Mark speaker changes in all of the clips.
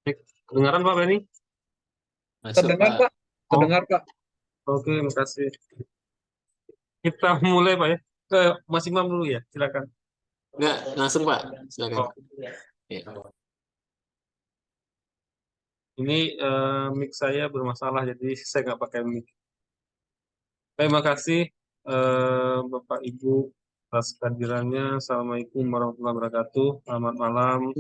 Speaker 1: Cek. Kedengaran Pak Benny?
Speaker 2: Masuk,
Speaker 3: Terdengar
Speaker 2: Pak.
Speaker 3: Pak, terdengar Pak.
Speaker 1: Oke, makasih. Kita mulai Pak ya. Ke Mas Imam dulu ya, silakan.
Speaker 2: Enggak, langsung Pak. Silakan.
Speaker 1: Oh.
Speaker 2: Ya.
Speaker 1: Ini mic saya bermasalah, jadi saya nggak pakai mic. Terima kasih Bapak Ibu atas kehadirannya. Assalamualaikum warahmatullahi wabarakatuh. Selamat malam.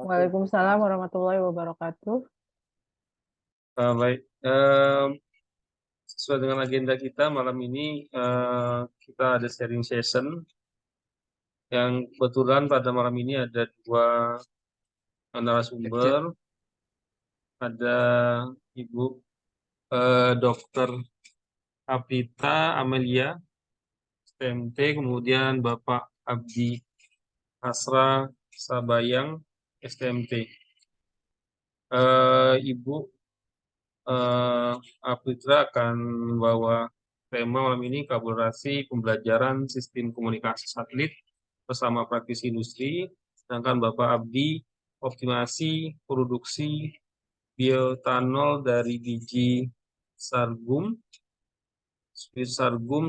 Speaker 4: Waalaikumsalam warahmatullahi wabarakatuh.
Speaker 1: Baik, sesuai dengan agenda kita malam ini, kita ada sharing session yang kebetulan pada malam ini ada dua narasumber. Ada Ibu Dr. Apita Amelia, STMT, kemudian Bapak Abdi Asra Sabayang, STMT. Ibu Apitra akan membawa tema malam ini kolaborasi pembelajaran sistem komunikasi satelit bersama praktisi industri, sedangkan Bapak Abdi optimasi produksi bioetanol dari biji sorghum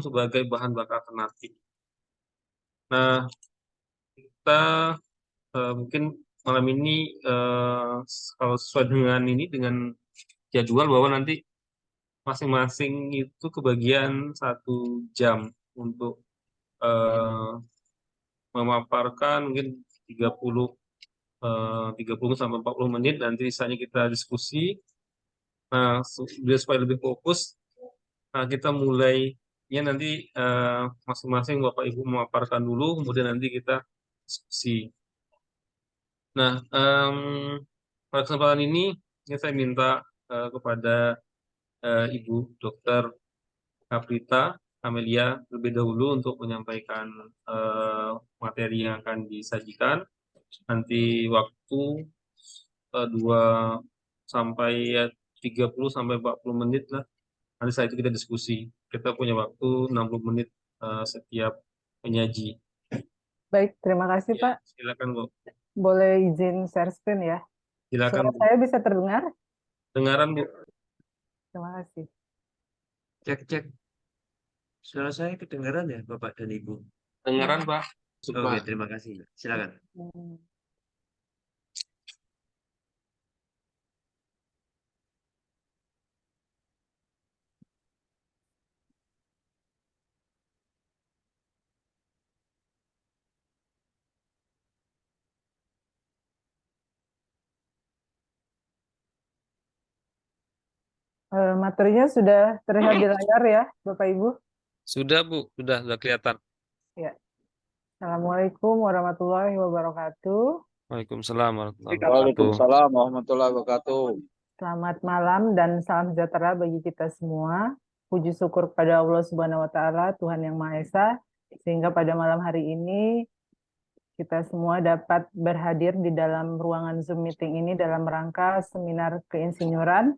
Speaker 1: sebagai bahan bakar alternatif. Nah, kita mungkin malam ini kalau sesuai dengan jadwal bahwa nanti masing-masing itu kebagian 1 jam untuk memaparkan mungkin 30 sampai 40 menit, nanti sisanya kita diskusi. Nah, supaya lebih fokus, nah kita mulainya nanti masing-masing Bapak Ibu memaparkan dulu, kemudian nanti kita diskusi. Nah, pada kesempatan ini saya minta kepada Ibu Dr. Aprita Amelia terlebih dahulu untuk menyampaikan materi yang akan disajikan. Nanti waktu 30 sampai 40 menit lah. Nanti setelah itu kita diskusi. Kita punya waktu 60 menit setiap penyaji.
Speaker 4: Baik, terima kasih
Speaker 1: Ya,
Speaker 4: Pak.
Speaker 1: silakan Bu.
Speaker 4: Boleh izin share screen ya?
Speaker 1: Silakan
Speaker 4: Suara
Speaker 1: Bu.
Speaker 4: saya bisa terdengar?
Speaker 1: Dengaran Bu.
Speaker 4: Terima kasih.
Speaker 3: Cek. Suara saya kedengaran ya Bapak dan Ibu?
Speaker 1: Dengaran Pak.
Speaker 3: Oke, terima kasih. Silakan.
Speaker 4: Materinya sudah terlihat di layar ya, Bapak Ibu?
Speaker 1: Sudah Bu, sudah kelihatan.
Speaker 4: Ya. Assalamualaikum warahmatullahi wabarakatuh.
Speaker 1: Waalaikumsalam warahmatullahi wabarakatuh.
Speaker 5: Waalaikumsalam warahmatullahi wabarakatuh.
Speaker 4: Selamat malam dan salam sejahtera bagi kita semua. Puji syukur kepada Allah Subhanahu wa Ta'ala, Tuhan Yang Maha Esa, sehingga pada malam hari ini kita semua dapat berhadir di dalam ruangan Zoom meeting ini dalam rangka seminar keinsinyuran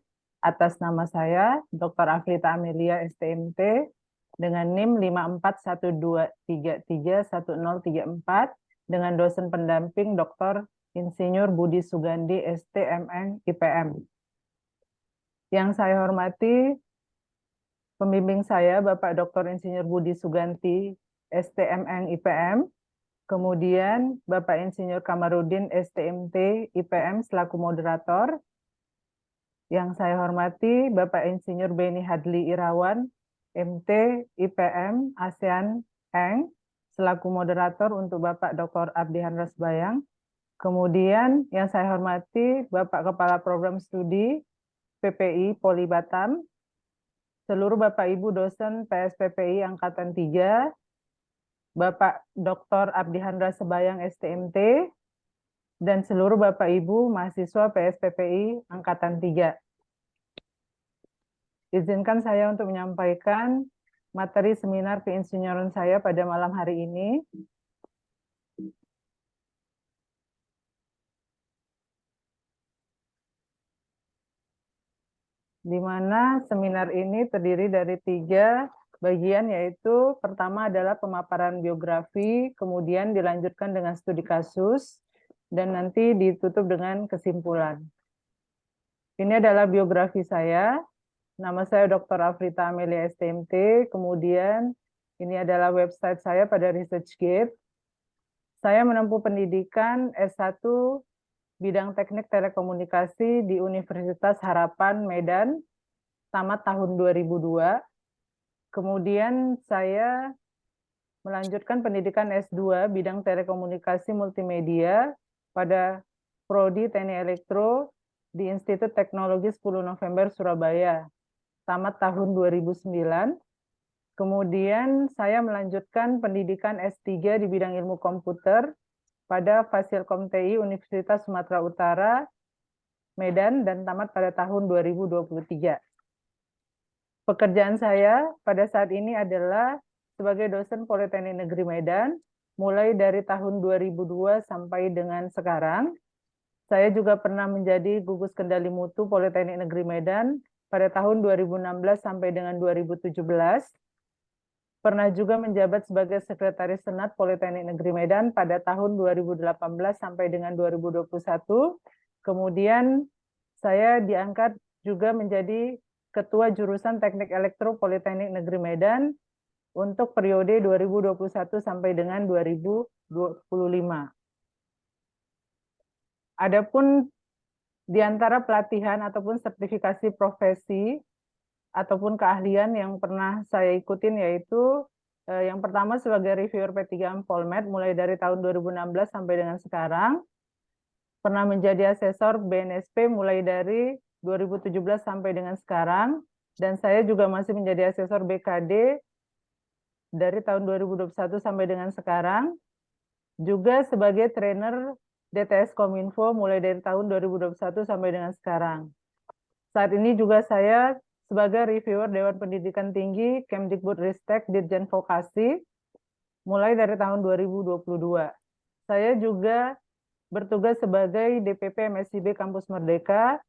Speaker 4: atas nama saya, Dr. Afrita Amelia, STMT, dengan NIM 5412331034, dengan dosen pendamping Dr. Insinyur Budi Sugandi, STMN, IPM. Yang saya hormati, pembimbing saya, Bapak Dr. Insinyur Budi Suganti, STMN, IPM, kemudian Bapak Insinyur Kamarudin, STMT, IPM, selaku moderator. Yang saya hormati, Bapak Insinyur Beni Hadli Irawan, MT, IPM, ASEAN, ENG, selaku moderator untuk Bapak Dr. Abdi Handras Bayang. Kemudian yang saya hormati, Bapak Kepala Program Studi, PPI Poli Batam, seluruh Bapak Ibu dosen PSPPI Angkatan 3, Bapak Dr. Abdi Handras Sebayang, STMT, dan seluruh Bapak Ibu mahasiswa PSPPI Angkatan 3. Izinkan saya untuk menyampaikan materi seminar keinsinyuran saya pada malam hari ini. Di mana seminar ini terdiri dari 3 bagian, yaitu pertama adalah pemaparan biografi, kemudian dilanjutkan dengan studi kasus, dan nanti ditutup dengan kesimpulan. Ini adalah biografi saya. Nama saya Dr. Afrita Amelia STMT. Kemudian ini adalah website saya pada ResearchGate. Saya menempuh pendidikan S1 bidang teknik telekomunikasi di Universitas Harapan Medan, tamat tahun 2002. Kemudian saya melanjutkan pendidikan S2 bidang telekomunikasi multimedia pada Prodi Teknik Elektro di Institut Teknologi 10 November Surabaya, tamat tahun 2009. Kemudian saya melanjutkan pendidikan S3 di bidang ilmu komputer pada Fasilkom TI Universitas Sumatera Utara, Medan, dan tamat pada tahun 2023. Pekerjaan saya pada saat ini adalah sebagai dosen Politeknik Negeri Medan, mulai dari tahun 2002 sampai dengan sekarang. Saya juga pernah menjadi gugus kendali mutu Politeknik Negeri Medan pada tahun 2016 sampai dengan 2017. Pernah juga menjabat sebagai Sekretaris Senat Politeknik Negeri Medan pada tahun 2018 sampai dengan 2021. Kemudian saya diangkat juga menjadi Ketua Jurusan Teknik Elektro Politeknik Negeri Medan untuk periode 2021 sampai dengan 2025. Adapun di antara pelatihan ataupun sertifikasi profesi ataupun keahlian yang pernah saya ikutin yaitu yang pertama sebagai reviewer P3M Polmed mulai dari tahun 2016 sampai dengan sekarang. Pernah menjadi asesor BNSP mulai dari 2017 sampai dengan sekarang. Dan saya juga masih menjadi asesor BKD dari tahun 2021 sampai dengan sekarang. Juga sebagai trainer DTS Kominfo mulai dari tahun 2021 sampai dengan sekarang. Saat ini juga saya sebagai reviewer Dewan Pendidikan Tinggi Kemdikbudristek Dirjen Vokasi mulai dari tahun 2022. Saya juga bertugas sebagai DPP MSIB Kampus Merdeka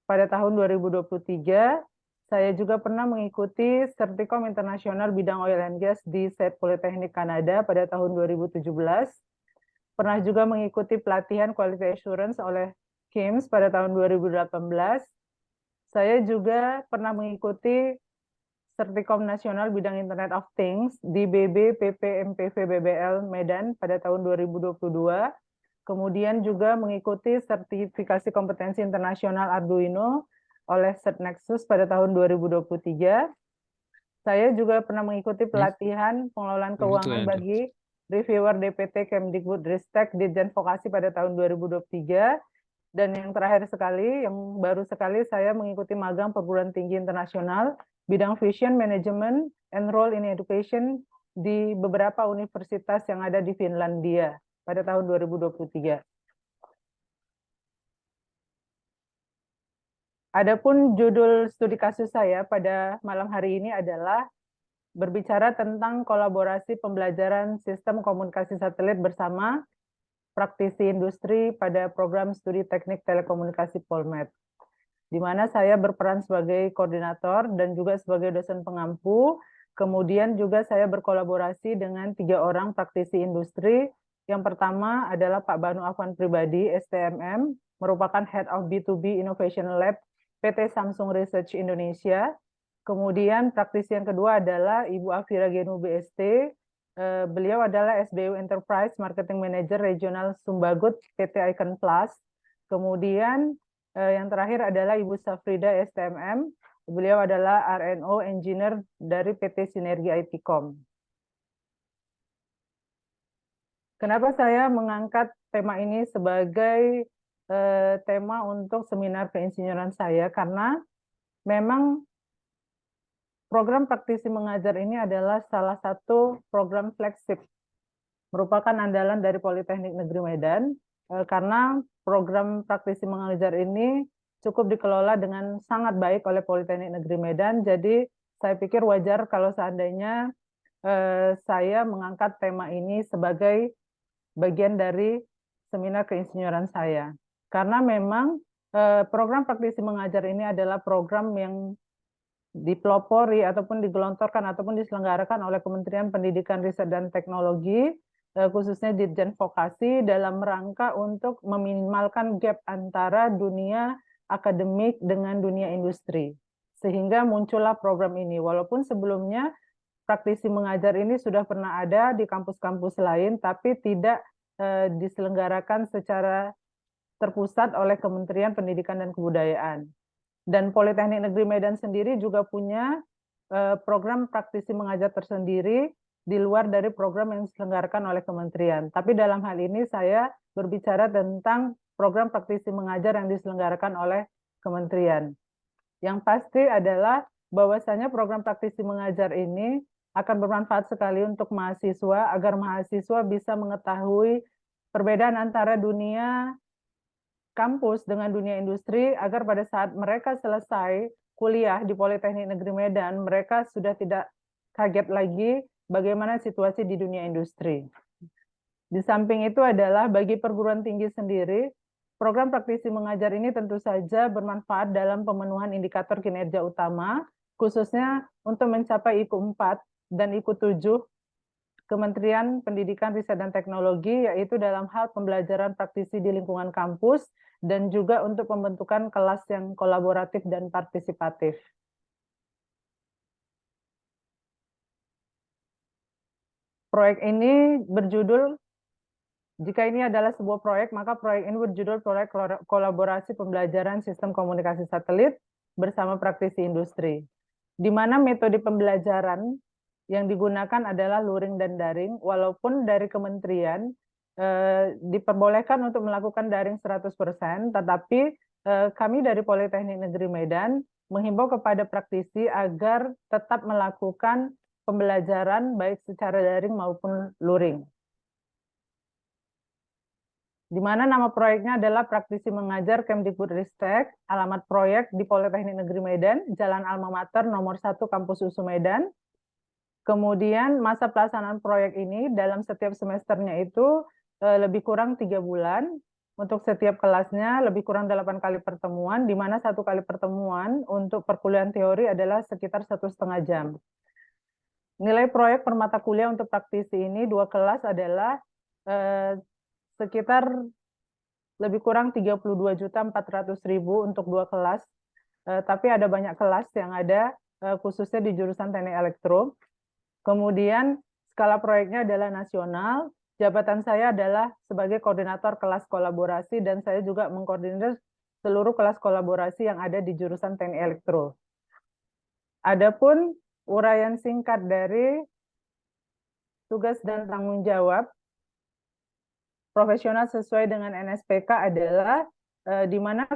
Speaker 4: pada tahun 2023. Saya juga pernah mengikuti Sertikom Internasional Bidang Oil and Gas di SET Politeknik Kanada pada tahun 2017. Pernah juga mengikuti pelatihan Quality Assurance oleh KIMS pada tahun 2018. Saya juga pernah mengikuti Sertikom Nasional Bidang Internet of Things di BB PP MPV BBL Medan pada tahun 2022. Kemudian juga mengikuti sertifikasi kompetensi internasional Arduino oleh Cernexus pada tahun 2023. Saya juga pernah mengikuti pelatihan pengelolaan keuangan bagi reviewer DPT Kemdikbudristek Dirjen Vokasi pada tahun 2023. Dan yang terakhir sekali, yang baru sekali saya mengikuti magang perguruan tinggi internasional bidang Vision Management and Role in Education di beberapa universitas yang ada di Finlandia pada tahun 2023. Adapun judul studi kasus saya pada malam hari ini adalah berbicara tentang kolaborasi pembelajaran sistem komunikasi satelit bersama praktisi industri pada program studi teknik telekomunikasi Polmed, di mana saya berperan sebagai koordinator dan juga sebagai dosen pengampu. Kemudian juga saya berkolaborasi dengan 3 orang praktisi industri. Yang pertama adalah Pak Banu Afwan Pribadi, STMM, merupakan Head of B2B Innovation Lab PT Samsung Research Indonesia. Kemudian praktisi yang kedua adalah Ibu Afira Genu BST. Beliau adalah SBU Enterprise Marketing Manager Regional Sumbagut PT Icon Plus. Kemudian yang terakhir adalah Ibu Safrida STMM. Beliau adalah RNO Engineer dari PT Sinergi ITcom. Kenapa saya mengangkat tema ini sebagai tema untuk seminar keinsinyuran saya? Karena memang program praktisi mengajar ini adalah salah satu program flagship, merupakan andalan dari Politeknik Negeri Medan, karena program praktisi mengajar ini cukup dikelola dengan sangat baik oleh Politeknik Negeri Medan. Jadi saya pikir wajar kalau seandainya saya mengangkat tema ini sebagai bagian dari seminar keinsinyuran saya. Karena memang program praktisi mengajar ini adalah program yang dipelopori ataupun digelontorkan ataupun diselenggarakan oleh Kementerian Pendidikan, Riset, dan Teknologi khususnya Dirjen Vokasi dalam rangka untuk meminimalkan gap antara dunia akademik dengan dunia industri. Sehingga muncullah program ini. Walaupun sebelumnya praktisi mengajar ini sudah pernah ada di kampus-kampus lain, tapi tidak diselenggarakan secara terpusat oleh Kementerian Pendidikan dan Kebudayaan. Dan Politeknik Negeri Medan sendiri juga punya program praktisi mengajar tersendiri di luar dari program yang diselenggarakan oleh kementerian. Tapi dalam hal ini saya berbicara tentang program praktisi mengajar yang diselenggarakan oleh kementerian. Yang pasti adalah bahwasanya program praktisi mengajar ini akan bermanfaat sekali untuk mahasiswa agar mahasiswa bisa mengetahui perbedaan antara dunia kampus dengan dunia industri agar pada saat mereka selesai kuliah di Politeknik Negeri Medan, mereka sudah tidak kaget lagi bagaimana situasi di dunia industri. Di samping itu adalah bagi perguruan tinggi sendiri, program praktisi mengajar ini tentu saja bermanfaat dalam pemenuhan indikator kinerja utama, khususnya untuk mencapai IKU 4 dan IKU 7 Kementerian Pendidikan, Riset, dan Teknologi, yaitu dalam hal pembelajaran praktisi di lingkungan kampus, dan juga untuk pembentukan kelas yang kolaboratif dan partisipatif. Proyek ini berjudul, jika ini adalah sebuah proyek, maka proyek ini berjudul Proyek Kolaborasi Pembelajaran Sistem Komunikasi Satelit bersama Praktisi Industri, di mana metode pembelajaran yang digunakan adalah luring dan daring, walaupun dari kementerian diperbolehkan untuk melakukan daring 100%, tetapi kami dari Politeknik Negeri Medan menghimbau kepada praktisi agar tetap melakukan pembelajaran baik secara daring maupun luring. Di mana nama proyeknya adalah Praktisi Mengajar Kemdikbudristek, alamat proyek di Politeknik Negeri Medan, Jalan Alma Mater nomor 1 Kampus USU Medan. Kemudian masa pelaksanaan proyek ini dalam setiap semesternya itu lebih kurang 3 bulan. Untuk setiap kelasnya lebih kurang 8 kali pertemuan, di mana 1 kali pertemuan untuk perkuliahan teori adalah sekitar 1,5 jam. Nilai proyek per mata kuliah untuk praktisi ini 2 kelas adalah sekitar lebih kurang 32.400.000 untuk 2 kelas. Tapi ada banyak kelas yang ada khususnya di jurusan Teknik Elektro. Kemudian skala proyeknya adalah nasional. Jabatan saya adalah sebagai koordinator kelas kolaborasi dan saya juga mengkoordinir seluruh kelas kolaborasi yang ada di jurusan Teknik Elektro. Adapun uraian singkat dari tugas dan tanggung jawab profesional sesuai dengan NSPK adalah di mana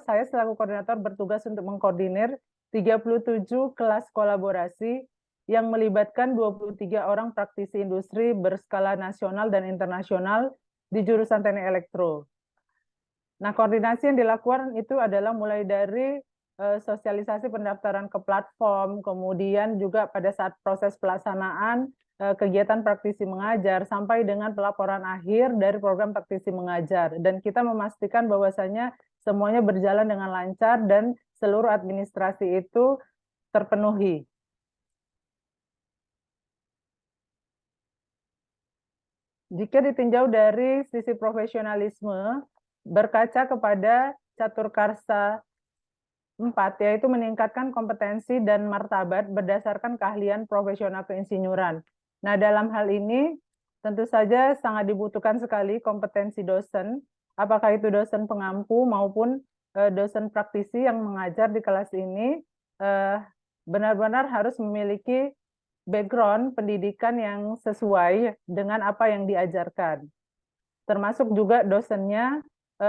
Speaker 4: saya selaku koordinator bertugas untuk mengkoordinir 37 kelas kolaborasi yang melibatkan 23 orang praktisi industri berskala nasional dan internasional di jurusan Teknik Elektro. Nah, koordinasi yang dilakukan itu adalah mulai dari sosialisasi pendaftaran ke platform, kemudian juga pada saat proses pelaksanaan kegiatan praktisi mengajar, sampai dengan pelaporan akhir dari program praktisi mengajar. Dan kita memastikan bahwasanya semuanya berjalan dengan lancar dan seluruh administrasi itu terpenuhi. Jika ditinjau dari sisi profesionalisme, berkaca kepada catur karsa 4, yaitu meningkatkan kompetensi dan martabat berdasarkan keahlian profesional keinsinyuran. Nah, dalam hal ini tentu saja sangat dibutuhkan sekali kompetensi dosen, apakah itu dosen pengampu maupun dosen praktisi yang mengajar di kelas ini, benar-benar harus memiliki background pendidikan yang sesuai dengan apa yang diajarkan. Termasuk juga dosennya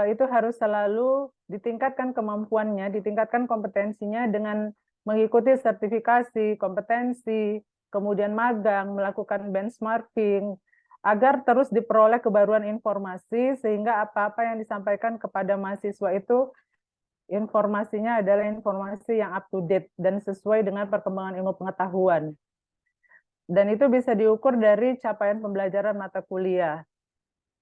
Speaker 4: itu harus selalu ditingkatkan kemampuannya, ditingkatkan kompetensinya dengan mengikuti sertifikasi, kompetensi, kemudian magang, melakukan benchmarking, agar terus diperoleh kebaruan informasi sehingga apa-apa yang disampaikan kepada mahasiswa itu informasinya adalah informasi yang up to date dan sesuai dengan perkembangan ilmu pengetahuan. Dan itu bisa diukur dari capaian pembelajaran mata kuliah.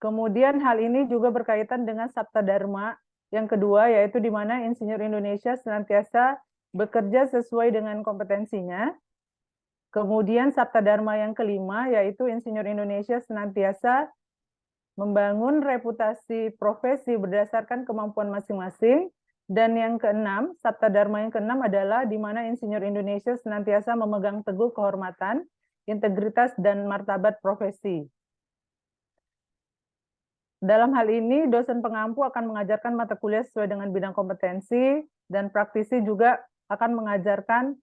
Speaker 4: Kemudian hal ini juga berkaitan dengan Sabta Dharma yang kedua, yaitu di mana insinyur Indonesia senantiasa bekerja sesuai dengan kompetensinya. Kemudian Sabta Dharma yang kelima, yaitu Insinyur Indonesia senantiasa membangun reputasi profesi berdasarkan kemampuan masing-masing. Dan yang keenam, Sabta Dharma yang keenam adalah di mana Insinyur Indonesia senantiasa memegang teguh kehormatan, integritas, dan martabat profesi. Dalam hal ini, dosen pengampu akan mengajarkan mata kuliah sesuai dengan bidang kompetensi, dan praktisi juga akan mengajarkan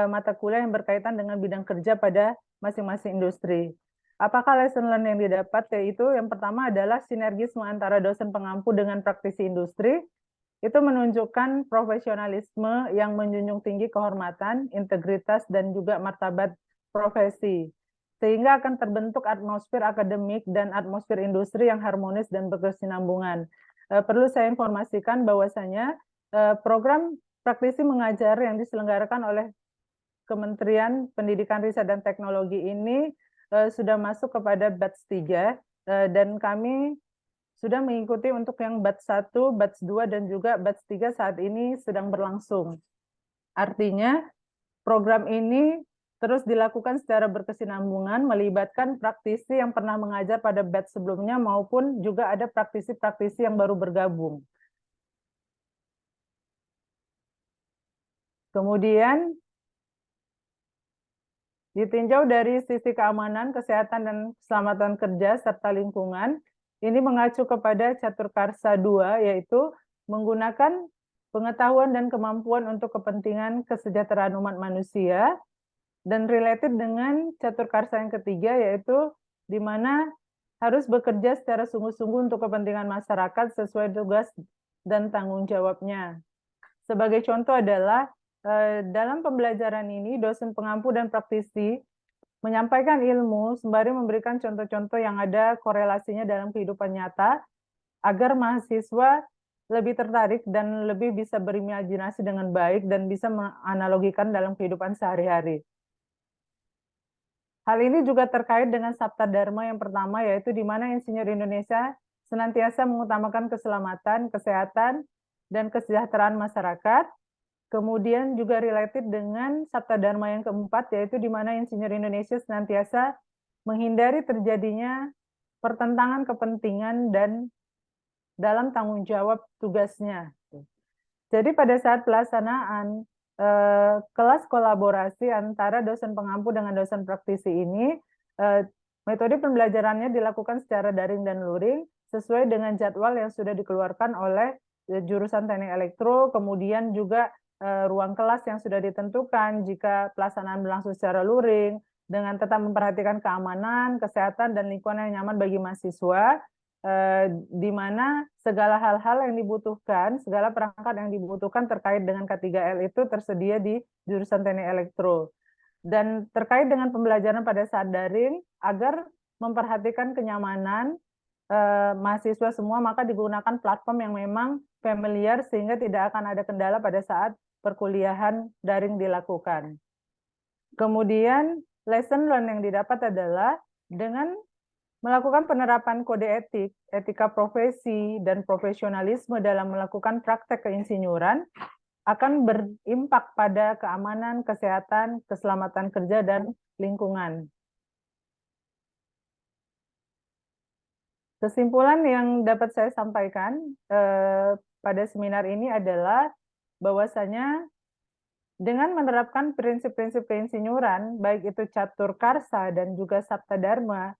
Speaker 4: mata kuliah yang berkaitan dengan bidang kerja pada masing-masing industri. Apakah lesson learn yang didapat? Yaitu yang pertama adalah sinergisme antara dosen pengampu dengan praktisi industri. Itu menunjukkan profesionalisme yang menjunjung tinggi kehormatan, integritas, dan juga martabat profesi. Sehingga akan terbentuk atmosfer akademik dan atmosfer industri yang harmonis dan berkesinambungan. Perlu saya informasikan bahwasanya program praktisi mengajar yang diselenggarakan oleh Kementerian Pendidikan Riset dan Teknologi ini sudah masuk kepada batch 3, dan kami sudah mengikuti untuk yang batch 1, batch 2, dan juga batch 3 saat ini sedang berlangsung. Artinya, program ini terus dilakukan secara berkesinambungan, melibatkan praktisi yang pernah mengajar pada batch sebelumnya maupun juga ada praktisi-praktisi yang baru bergabung. Kemudian, ditinjau dari sisi keamanan, kesehatan, dan keselamatan kerja serta lingkungan, ini mengacu kepada Caturkarsa 2, yaitu menggunakan pengetahuan dan kemampuan untuk kepentingan kesejahteraan umat manusia, dan related dengan Caturkarsa yang ketiga, yaitu di mana harus bekerja secara sungguh-sungguh untuk kepentingan masyarakat sesuai tugas dan tanggung jawabnya. Sebagai contoh adalah dalam pembelajaran ini, dosen pengampu dan praktisi menyampaikan ilmu sembari memberikan contoh-contoh yang ada korelasinya dalam kehidupan nyata, agar mahasiswa lebih tertarik dan lebih bisa berimajinasi dengan baik dan bisa menganalogikan dalam kehidupan sehari-hari. Hal ini juga terkait dengan Sabta Dharma yang pertama, yaitu di mana Insinyur Indonesia senantiasa mengutamakan keselamatan, kesehatan, dan kesejahteraan masyarakat. Kemudian juga related dengan Sabta Dharma yang keempat, yaitu di mana Insinyur Indonesia senantiasa menghindari terjadinya pertentangan kepentingan dan dalam tanggung jawab tugasnya. Jadi pada saat pelaksanaan kelas kolaborasi antara dosen pengampu dengan dosen praktisi ini, metode pembelajarannya dilakukan secara daring dan luring sesuai dengan jadwal yang sudah dikeluarkan oleh jurusan Teknik Elektro, kemudian juga ruang kelas yang sudah ditentukan jika pelaksanaan berlangsung secara luring, dengan tetap memperhatikan keamanan, kesehatan, dan lingkungan yang nyaman bagi mahasiswa, di mana segala hal-hal yang dibutuhkan, segala perangkat yang dibutuhkan terkait dengan K3L itu tersedia di jurusan Teknik Elektro. Dan terkait dengan pembelajaran pada saat daring, agar memperhatikan kenyamanan mahasiswa semua, maka digunakan platform yang memang familiar sehingga tidak akan ada kendala pada saat perkuliahan daring dilakukan. Kemudian lesson learn yang didapat adalah dengan melakukan penerapan kode etik, etika profesi, dan profesionalisme dalam melakukan praktek keinsinyuran akan berimpak pada keamanan, kesehatan, keselamatan kerja, dan lingkungan. Kesimpulan yang dapat saya sampaikan pada seminar ini adalah bahwasanya dengan menerapkan prinsip-prinsip keinsinyuran, baik itu Caturkarsa dan juga Sabta Dharma,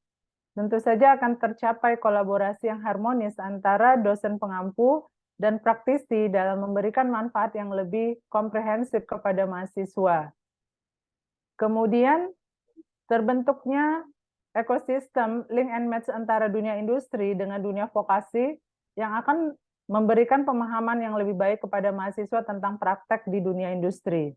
Speaker 4: tentu saja akan tercapai kolaborasi yang harmonis antara dosen pengampu dan praktisi dalam memberikan manfaat yang lebih komprehensif kepada mahasiswa. Kemudian terbentuknya ekosistem link and match antara dunia industri dengan dunia vokasi yang akan memberikan pemahaman yang lebih baik kepada mahasiswa tentang praktek di dunia industri.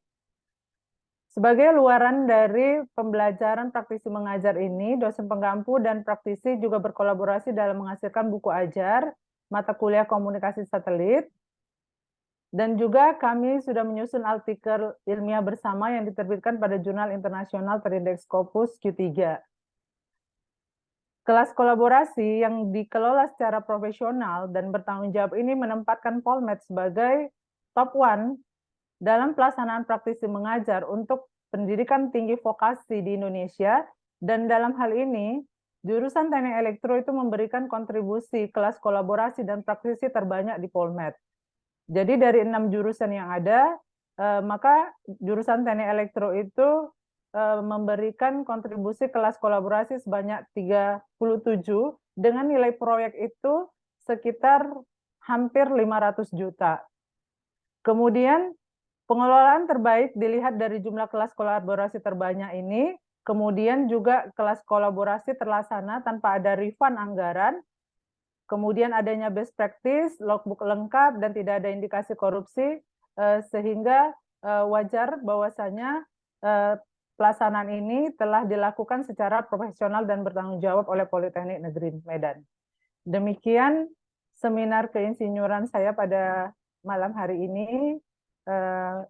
Speaker 4: Sebagai luaran dari pembelajaran praktisi mengajar ini, dosen pengampu dan praktisi juga berkolaborasi dalam menghasilkan buku ajar, mata kuliah komunikasi satelit, dan juga kami sudah menyusun artikel ilmiah bersama yang diterbitkan pada Jurnal Internasional Terindeks Scopus Q3. Kelas kolaborasi yang dikelola secara profesional dan bertanggung jawab ini menempatkan Polmed sebagai top one dalam pelaksanaan praktisi mengajar untuk pendidikan tinggi vokasi di Indonesia, dan dalam hal ini jurusan Teknik Elektro itu memberikan kontribusi kelas kolaborasi dan praktisi terbanyak di Polmed. Jadi dari 6 jurusan yang ada, maka jurusan Teknik Elektro itu memberikan kontribusi kelas kolaborasi sebanyak 37 dengan nilai proyek itu sekitar hampir 500 juta. Kemudian pengelolaan terbaik dilihat dari jumlah kelas kolaborasi terbanyak ini, kemudian juga kelas kolaborasi terlaksana tanpa ada refund anggaran, kemudian adanya best practice, logbook lengkap, dan tidak ada indikasi korupsi, sehingga wajar bahwasanya pelaksanaan ini telah dilakukan secara profesional dan bertanggung jawab oleh Politeknik Negeri Medan. Demikian seminar keinsinyuran saya pada malam hari ini.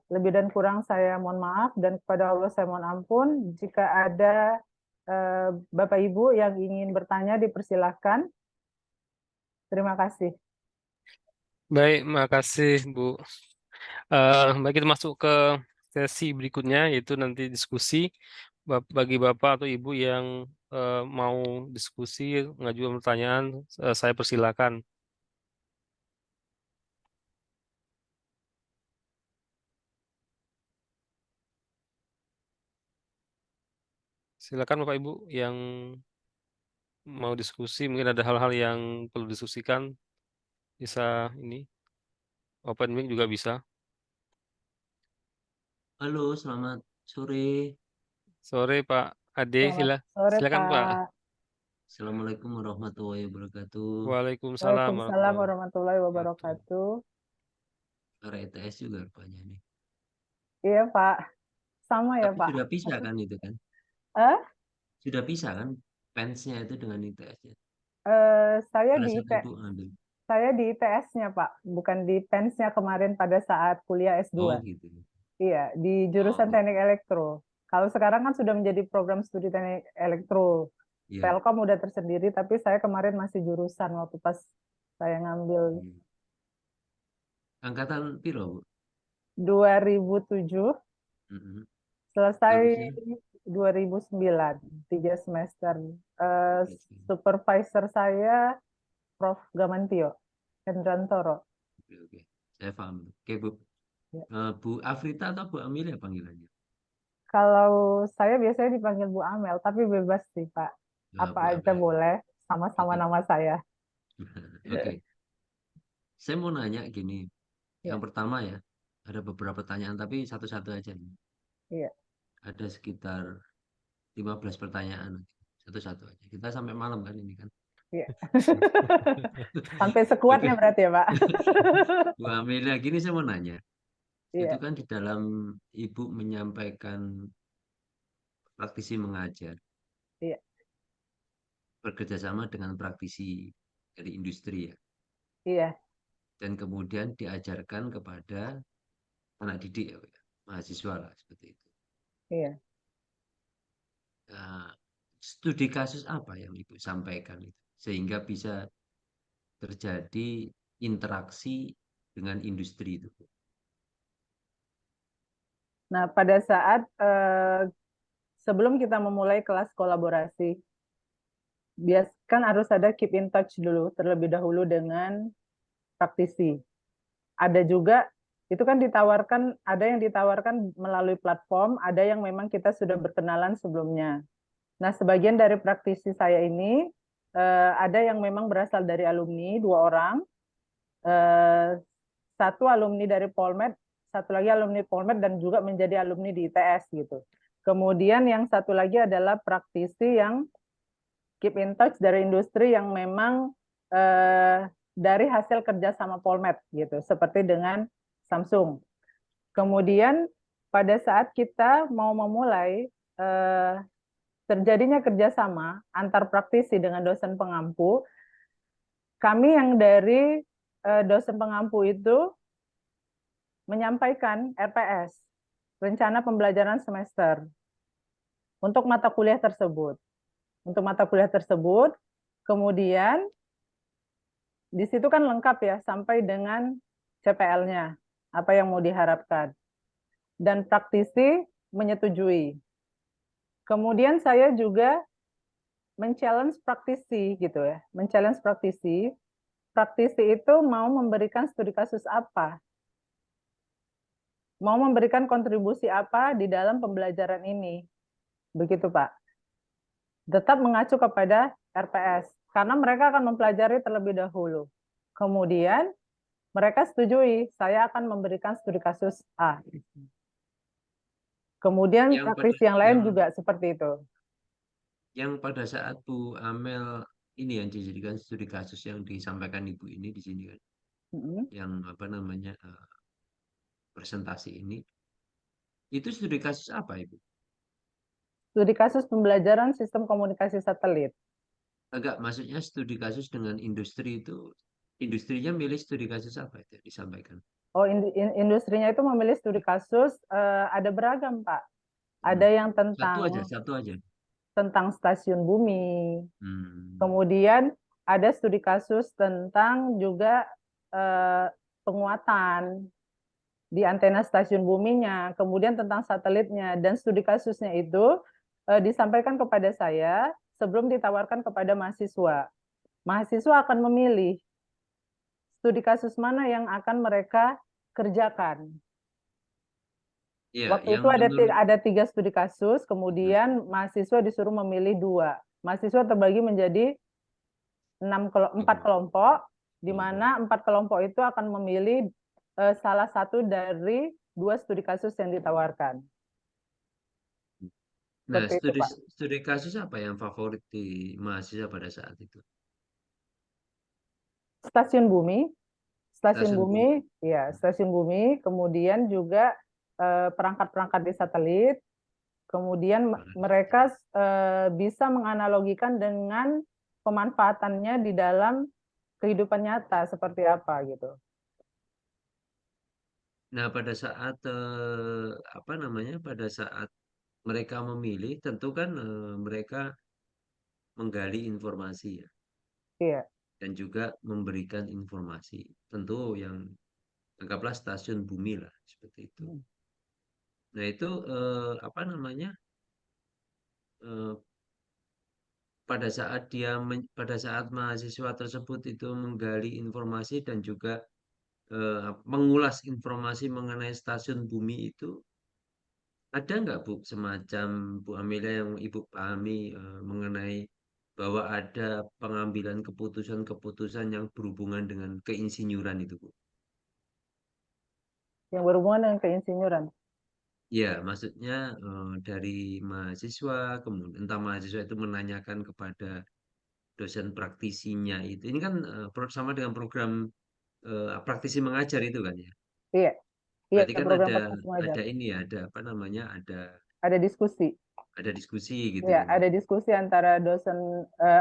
Speaker 4: Lebih dan kurang saya mohon maaf, dan kepada Allah saya mohon ampun. Jika ada Bapak Ibu yang ingin bertanya, dipersilahkan. Terima kasih.
Speaker 1: Baik, makasih Bu. Baik, kita masuk ke sesi berikutnya, yaitu nanti diskusi. Bagi Bapak atau Ibu yang mau diskusi, mengajukan pertanyaan, saya persilakan. Silakan Bapak Ibu yang mau diskusi, mungkin ada hal-hal yang perlu diskusikan, bisa ini, open mic juga bisa.
Speaker 3: Halo, selamat sore.
Speaker 1: Sore Pak Ade,
Speaker 4: Selamat sore,
Speaker 1: silakan Pak.
Speaker 4: Pak.
Speaker 3: Assalamualaikum warahmatullahi wabarakatuh.
Speaker 1: Waalaikumsalam
Speaker 4: Waalaikumsalam warahmatullahi wabarakatuh.
Speaker 3: Para ETS juga rupanya nih.
Speaker 4: Iya, Pak. Sama ya,
Speaker 3: Tapi
Speaker 4: Pak.
Speaker 3: sudah pisah kan itu kan?
Speaker 4: Eh?
Speaker 3: Sudah pisah kan fansnya itu dengan ITS-nya.
Speaker 4: Saya
Speaker 3: Pada
Speaker 4: di
Speaker 3: saat Ibu ambil.
Speaker 4: Saya di ITS-nya, Pak, bukan di PENS-nya kemarin pada saat kuliah S2.
Speaker 3: Oh gitu.
Speaker 4: Iya, di jurusan
Speaker 3: Oh,
Speaker 4: Teknik Elektro. Kalau sekarang kan sudah menjadi program studi Teknik Elektro.
Speaker 3: iya.
Speaker 4: Telkom udah tersendiri, tapi saya kemarin masih jurusan waktu pas saya ngambil
Speaker 3: Hmm. Angkatan piro, Bu?
Speaker 4: 2007,
Speaker 3: Mm-mm.
Speaker 4: selesai
Speaker 3: Lulusnya?
Speaker 4: 2009, 3 semester.
Speaker 3: Oke.
Speaker 4: Supervisor saya Prof. Gamantio, Hendrantoro.
Speaker 3: Oke. Saya paham. Oke, Bu.
Speaker 4: Ya.
Speaker 3: Bu Afrita atau Bu Amelia panggilannya?
Speaker 4: Kalau saya biasanya dipanggil Bu Amel, tapi bebas sih, Pak.
Speaker 3: Bu
Speaker 4: Apa aja
Speaker 3: Amel.
Speaker 4: boleh, sama-sama
Speaker 3: Oke.
Speaker 4: nama saya.
Speaker 3: Oke. Saya mau nanya gini. Yang
Speaker 4: Ya,
Speaker 3: pertama ya, ada beberapa pertanyaan tapi satu-satu aja nih.
Speaker 4: iya,
Speaker 3: Ada sekitar 15 pertanyaan. Satu-satu aja. Kita sampai malam kan ini kan.
Speaker 4: iya. Sampai sekuatnya
Speaker 3: Oke.
Speaker 4: berarti ya, Pak.
Speaker 3: Bu Amelia, gini saya mau nanya. Itu
Speaker 4: Iya,
Speaker 3: kan di dalam Ibu menyampaikan praktisi mengajar,
Speaker 4: iya,
Speaker 3: bekerja sama dengan praktisi dari industri ya.
Speaker 4: iya,
Speaker 3: Dan kemudian diajarkan kepada anak didik ya, Pak, ya, mahasiswa lah seperti itu.
Speaker 4: iya.
Speaker 3: Nah, studi kasus apa yang Ibu sampaikan itu sehingga bisa terjadi interaksi dengan industri itu, Bu?
Speaker 4: Nah, pada saat sebelum kita memulai kelas kolaborasi, kan harus ada keep in touch dulu, terlebih dahulu dengan praktisi. Ada juga, itu kan ditawarkan, ada yang ditawarkan melalui platform, ada yang memang kita sudah berkenalan sebelumnya. Nah, sebagian dari praktisi saya ini, ada yang memang berasal dari alumni, 2 orang, satu alumni dari Polmed, satu lagi alumni Polmed dan juga menjadi alumni di ITS gitu. Kemudian yang satu lagi adalah praktisi yang keep in touch dari industri yang memang dari hasil kerja sama Polmed gitu, seperti dengan Samsung. Kemudian pada saat kita mau memulai terjadinya kerjasama antar praktisi dengan dosen pengampu, kami yang dari dosen pengampu itu menyampaikan RPS, rencana pembelajaran semester, untuk mata kuliah tersebut. Untuk mata kuliah tersebut, kemudian di situ kan lengkap ya, sampai dengan CPL-nya, apa yang mau diharapkan. Dan praktisi menyetujui. Kemudian saya juga men-challenge praktisi gitu ya. Men-challenge praktisi. Praktisi itu mau memberikan studi kasus apa? Mau memberikan kontribusi apa di dalam pembelajaran ini? Begitu, Pak. Tetap mengacu kepada RPS karena mereka akan mempelajari terlebih dahulu. Kemudian mereka setujui, saya akan memberikan studi kasus A. Kemudian praktisi yang lain juga seperti itu.
Speaker 3: Yang pada saat Bu Amel ini yang dijadikan studi kasus yang disampaikan Ibu ini di sini kan, yang apa namanya presentasi ini, itu studi kasus apa Ibu?
Speaker 4: Studi kasus pembelajaran sistem komunikasi satelit.
Speaker 3: Enggak, maksudnya studi kasus dengan industri itu, industrinya milih studi kasus apa itu disampaikan?
Speaker 4: Oh, industrinya itu memilih studi kasus ada beragam, Pak. Ada yang
Speaker 3: Satu aja.
Speaker 4: Tentang stasiun bumi. Kemudian ada studi kasus tentang juga penguatan di antena stasiun buminya, kemudian tentang satelitnya, dan studi kasusnya itu disampaikan kepada saya sebelum ditawarkan kepada mahasiswa. Mahasiswa akan memilih studi kasus mana yang akan mereka kerjakan.
Speaker 3: Ya,
Speaker 4: Waktu itu ada 3 studi kasus, kemudian mahasiswa disuruh memilih 2. Mahasiswa terbagi menjadi 4 kelompok, di mana 4 kelompok itu akan memilih salah satu dari 2 studi kasus yang ditawarkan.
Speaker 3: Nah, studi kasus apa yang favorit di mahasiswa pada saat itu?
Speaker 4: Stasiun bumi, ya, stasiun bumi, kemudian juga perangkat-perangkat di satelit, kemudian mereka bisa menganalogikan dengan pemanfaatannya di dalam kehidupan nyata seperti apa gitu.
Speaker 3: Nah, pada saat apa namanya, pada saat mereka memilih, tentu kan mereka menggali informasi ya,
Speaker 4: Iya.
Speaker 3: dan juga memberikan informasi. Tentu yang anggaplah stasiun bumi lah seperti itu. Nah itu apa namanya, pada saat mahasiswa tersebut itu menggali informasi dan juga mengulas informasi mengenai stasiun bumi itu, ada nggak Bu semacam Bu Amelia yang Ibu pahami mengenai bahwa ada pengambilan keputusan-keputusan yang berhubungan dengan keinsinyuran itu Bu?
Speaker 4: Yang berhubungan dengan keinsinyuran.
Speaker 3: Ya, maksudnya dari mahasiswa, kemudian entah mahasiswa itu menanyakan kepada dosen praktisinya itu. Ini kan sama dengan program praktisi mengajar itu kan ya.
Speaker 4: Iya. Iya,
Speaker 3: Berarti kan
Speaker 4: program praktisi mengajar.
Speaker 3: ada ini ya, ada apa namanya,
Speaker 4: Ada diskusi.
Speaker 3: ada diskusi gitu
Speaker 4: Ya,
Speaker 3: kan ya.
Speaker 4: ada diskusi antara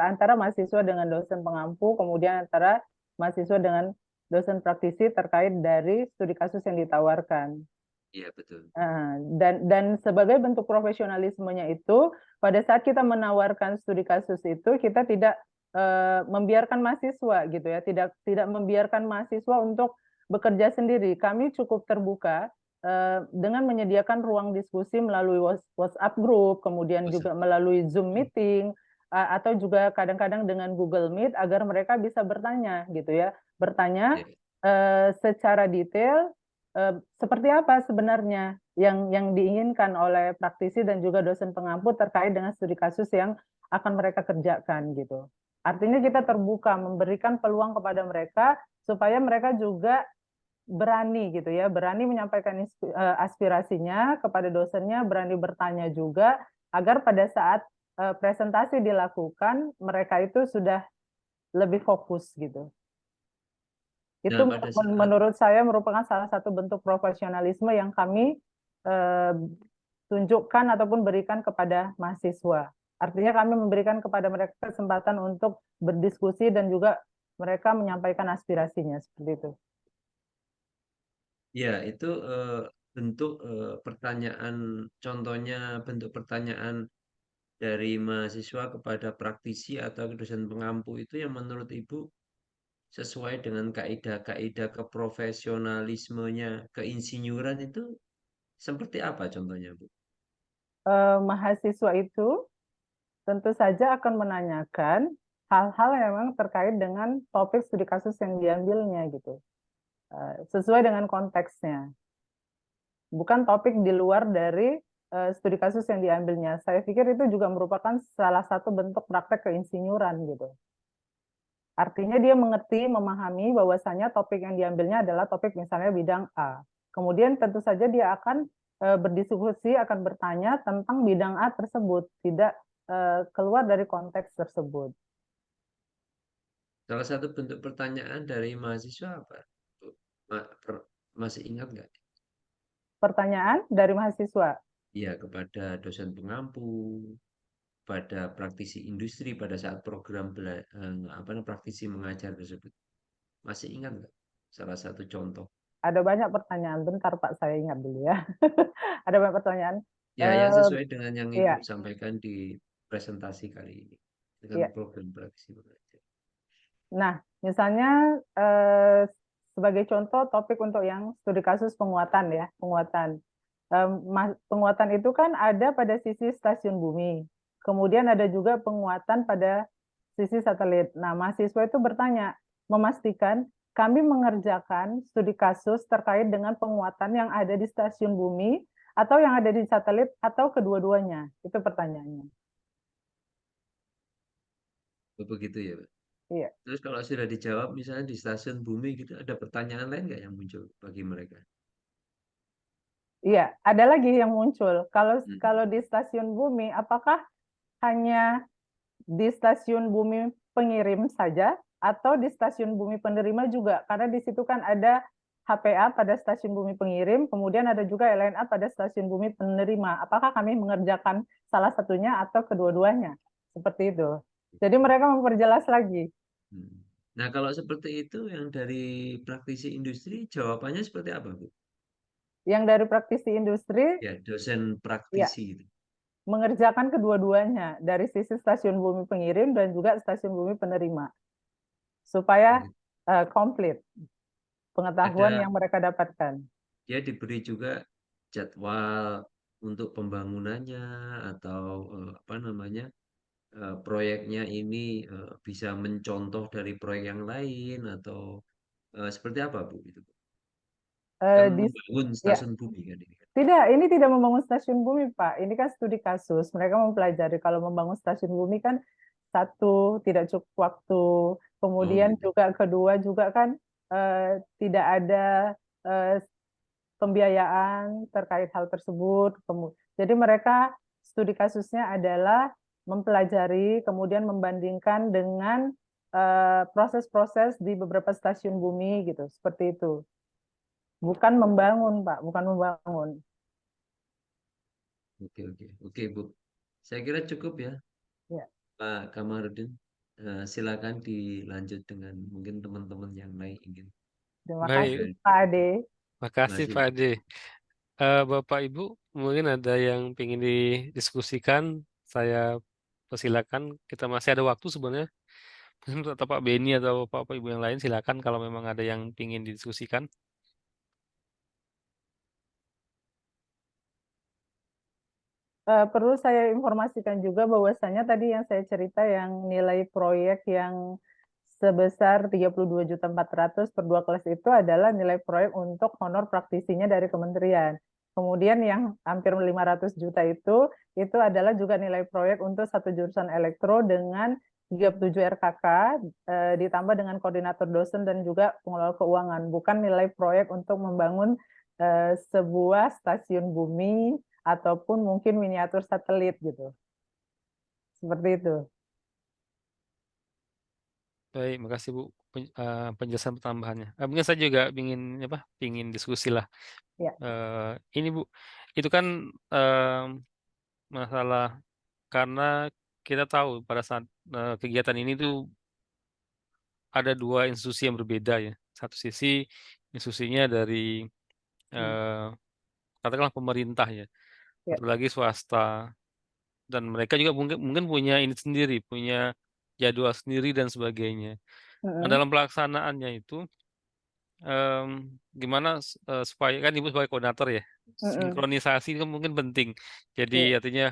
Speaker 4: antara mahasiswa dengan dosen pengampu, kemudian antara mahasiswa dengan dosen praktisi terkait dari studi kasus yang ditawarkan.
Speaker 3: Iya, betul.
Speaker 4: Dan sebagai bentuk profesionalismenya itu, pada saat kita menawarkan studi kasus itu, kita tidak membiarkan mahasiswa gitu ya, tidak membiarkan mahasiswa untuk bekerja sendiri. Kami cukup terbuka dengan menyediakan ruang diskusi melalui WhatsApp group, kemudian juga melalui Zoom meeting, atau juga kadang-kadang dengan Google Meet agar mereka bisa bertanya gitu ya, bertanya secara detail seperti apa sebenarnya yang diinginkan oleh praktisi dan juga dosen pengampu terkait dengan studi kasus yang akan mereka kerjakan gitu. Artinya kita terbuka memberikan peluang kepada mereka supaya mereka juga berani gitu ya, berani menyampaikan aspirasinya kepada dosennya, berani bertanya juga agar pada saat presentasi dilakukan mereka itu sudah lebih fokus gitu. Itu menurut saya merupakan salah satu bentuk profesionalisme yang kami tunjukkan ataupun berikan kepada mahasiswa. Artinya kami memberikan kepada mereka kesempatan untuk berdiskusi dan juga mereka menyampaikan aspirasinya seperti itu.
Speaker 3: Ya, itu bentuk pertanyaan, contohnya bentuk pertanyaan dari mahasiswa kepada praktisi atau dosen pengampu itu yang menurut Ibu sesuai dengan kaidah-kaidah keprofesionalismenya keinsinyuran itu seperti apa contohnya Bu?
Speaker 4: mahasiswa itu tentu saja akan menanyakan hal-hal yang memang terkait dengan topik studi kasus yang diambilnya gitu. Sesuai dengan konteksnya. Bukan topik di luar dari studi kasus yang diambilnya. Saya pikir itu juga merupakan salah satu bentuk praktek keinsinyuran gitu. Artinya dia mengerti, memahami bahwasanya topik yang diambilnya adalah topik misalnya bidang A. Kemudian tentu saja dia akan berdiskusi, akan bertanya tentang bidang A tersebut, tidak keluar dari konteks tersebut.
Speaker 3: Salah satu bentuk pertanyaan dari mahasiswa apa? Masih ingat nggak?
Speaker 4: Pertanyaan dari mahasiswa.
Speaker 3: Iya, kepada dosen pengampu, pada praktisi industri pada saat program praktisi mengajar tersebut. Masih ingat nggak? Salah satu contoh.
Speaker 4: Ada banyak pertanyaan. Bentar Pak, saya ingat dulu ya. Ada banyak pertanyaan.
Speaker 3: Ya, yang sesuai dengan yang
Speaker 4: iya.
Speaker 3: Ibu sampaikan di presentasi kali ini.
Speaker 4: Iya.
Speaker 3: Dengan program praktisi mengajar.
Speaker 4: Nah, misalnya sebagai contoh topik untuk yang studi kasus penguatan ya, penguatan. Penguatan itu kan ada pada sisi stasiun bumi. Kemudian ada juga penguatan pada sisi satelit. Nah, mahasiswa itu bertanya, memastikan kami mengerjakan studi kasus terkait dengan penguatan yang ada di stasiun bumi atau yang ada di satelit atau kedua-duanya. Itu pertanyaannya.
Speaker 3: Begitu ya, Pak?
Speaker 4: Iya.
Speaker 3: Terus kalau sudah dijawab misalnya di stasiun bumi gitu, ada pertanyaan lain nggak yang muncul bagi mereka?
Speaker 4: Iya, ada lagi yang muncul. Kalau di stasiun bumi, apakah hanya di stasiun bumi pengirim saja atau di stasiun bumi penerima juga? Karena di situ kan ada HPA pada stasiun bumi pengirim, kemudian ada juga LNA pada stasiun bumi penerima. Apakah kami mengerjakan salah satunya atau kedua-duanya? Seperti itu. Jadi mereka memperjelas lagi.
Speaker 3: Nah, kalau seperti itu yang dari praktisi industri jawabannya seperti apa, Bu?
Speaker 4: Yang dari praktisi industri,
Speaker 3: Ya, dosen praktisi itu.
Speaker 4: mengerjakan kedua-duanya dari sisi stasiun bumi pengirim dan juga stasiun bumi penerima supaya komplit pengetahuan yang mereka dapatkan.
Speaker 3: Dia diberi juga jadwal untuk pembangunannya atau proyeknya ini bisa mencontoh dari proyek yang lain atau seperti apa, Bu? Itu kan membangun stasiun bumi kan ini.
Speaker 4: Tidak, ini tidak membangun stasiun bumi, Pak. Ini kan studi kasus. Mereka mempelajari kalau membangun stasiun bumi kan satu, tidak cukup waktu. Kemudian
Speaker 3: gitu.
Speaker 4: juga kedua juga kan tidak ada pembiayaan terkait hal tersebut. Jadi mereka studi kasusnya adalah mempelajari, kemudian membandingkan dengan proses-proses di beberapa stasiun bumi gitu, seperti itu. Bukan membangun, Pak, bukan membangun.
Speaker 3: Oke, Bu. Saya kira cukup ya,
Speaker 4: Ya.
Speaker 3: Pak Kamarudin. Silakan dilanjut dengan mungkin teman-teman yang lain ingin.
Speaker 4: Terima kasih, Pak Ade.
Speaker 1: Makasih Pak Ade. Bapak Ibu, mungkin ada yang ingin didiskusikan, saya persilakan. Kita masih ada waktu sebenarnya. Atau Pak Beni atau Bapak Ibu yang lain silakan kalau memang ada yang ingin didiskusikan.
Speaker 4: Perlu saya informasikan juga bahwasanya tadi yang saya cerita yang nilai proyek yang sebesar 32.400.000 per 2 kelas itu adalah nilai proyek untuk honor praktisinya dari kementerian. Kemudian yang hampir 500 juta itu adalah juga nilai proyek untuk satu jurusan elektro dengan 37 RKK ditambah dengan koordinator dosen dan juga pengelola keuangan. Bukan nilai proyek untuk membangun sebuah stasiun bumi ataupun mungkin miniatur satelit gitu. Seperti itu.
Speaker 1: Baik, makasih Bu penjelasan tambahannya. Mungkin saya juga ingin diskusi lah.
Speaker 4: Ya.
Speaker 1: Ini Bu, itu kan masalah karena kita tahu pada saat kegiatan ini tuh ada dua institusi yang berbeda ya. Satu sisi institusinya dari katakanlah pemerintah ya,
Speaker 4: Ya.
Speaker 1: satu lagi swasta, dan mereka juga mungkin punya ini sendiri, punya jadwal sendiri dan sebagainya. Nah, dalam pelaksanaannya itu gimana supaya kan Ibu sebagai koordinator ya, sinkronisasi kan mungkin penting. Jadi
Speaker 4: Iya.
Speaker 1: artinya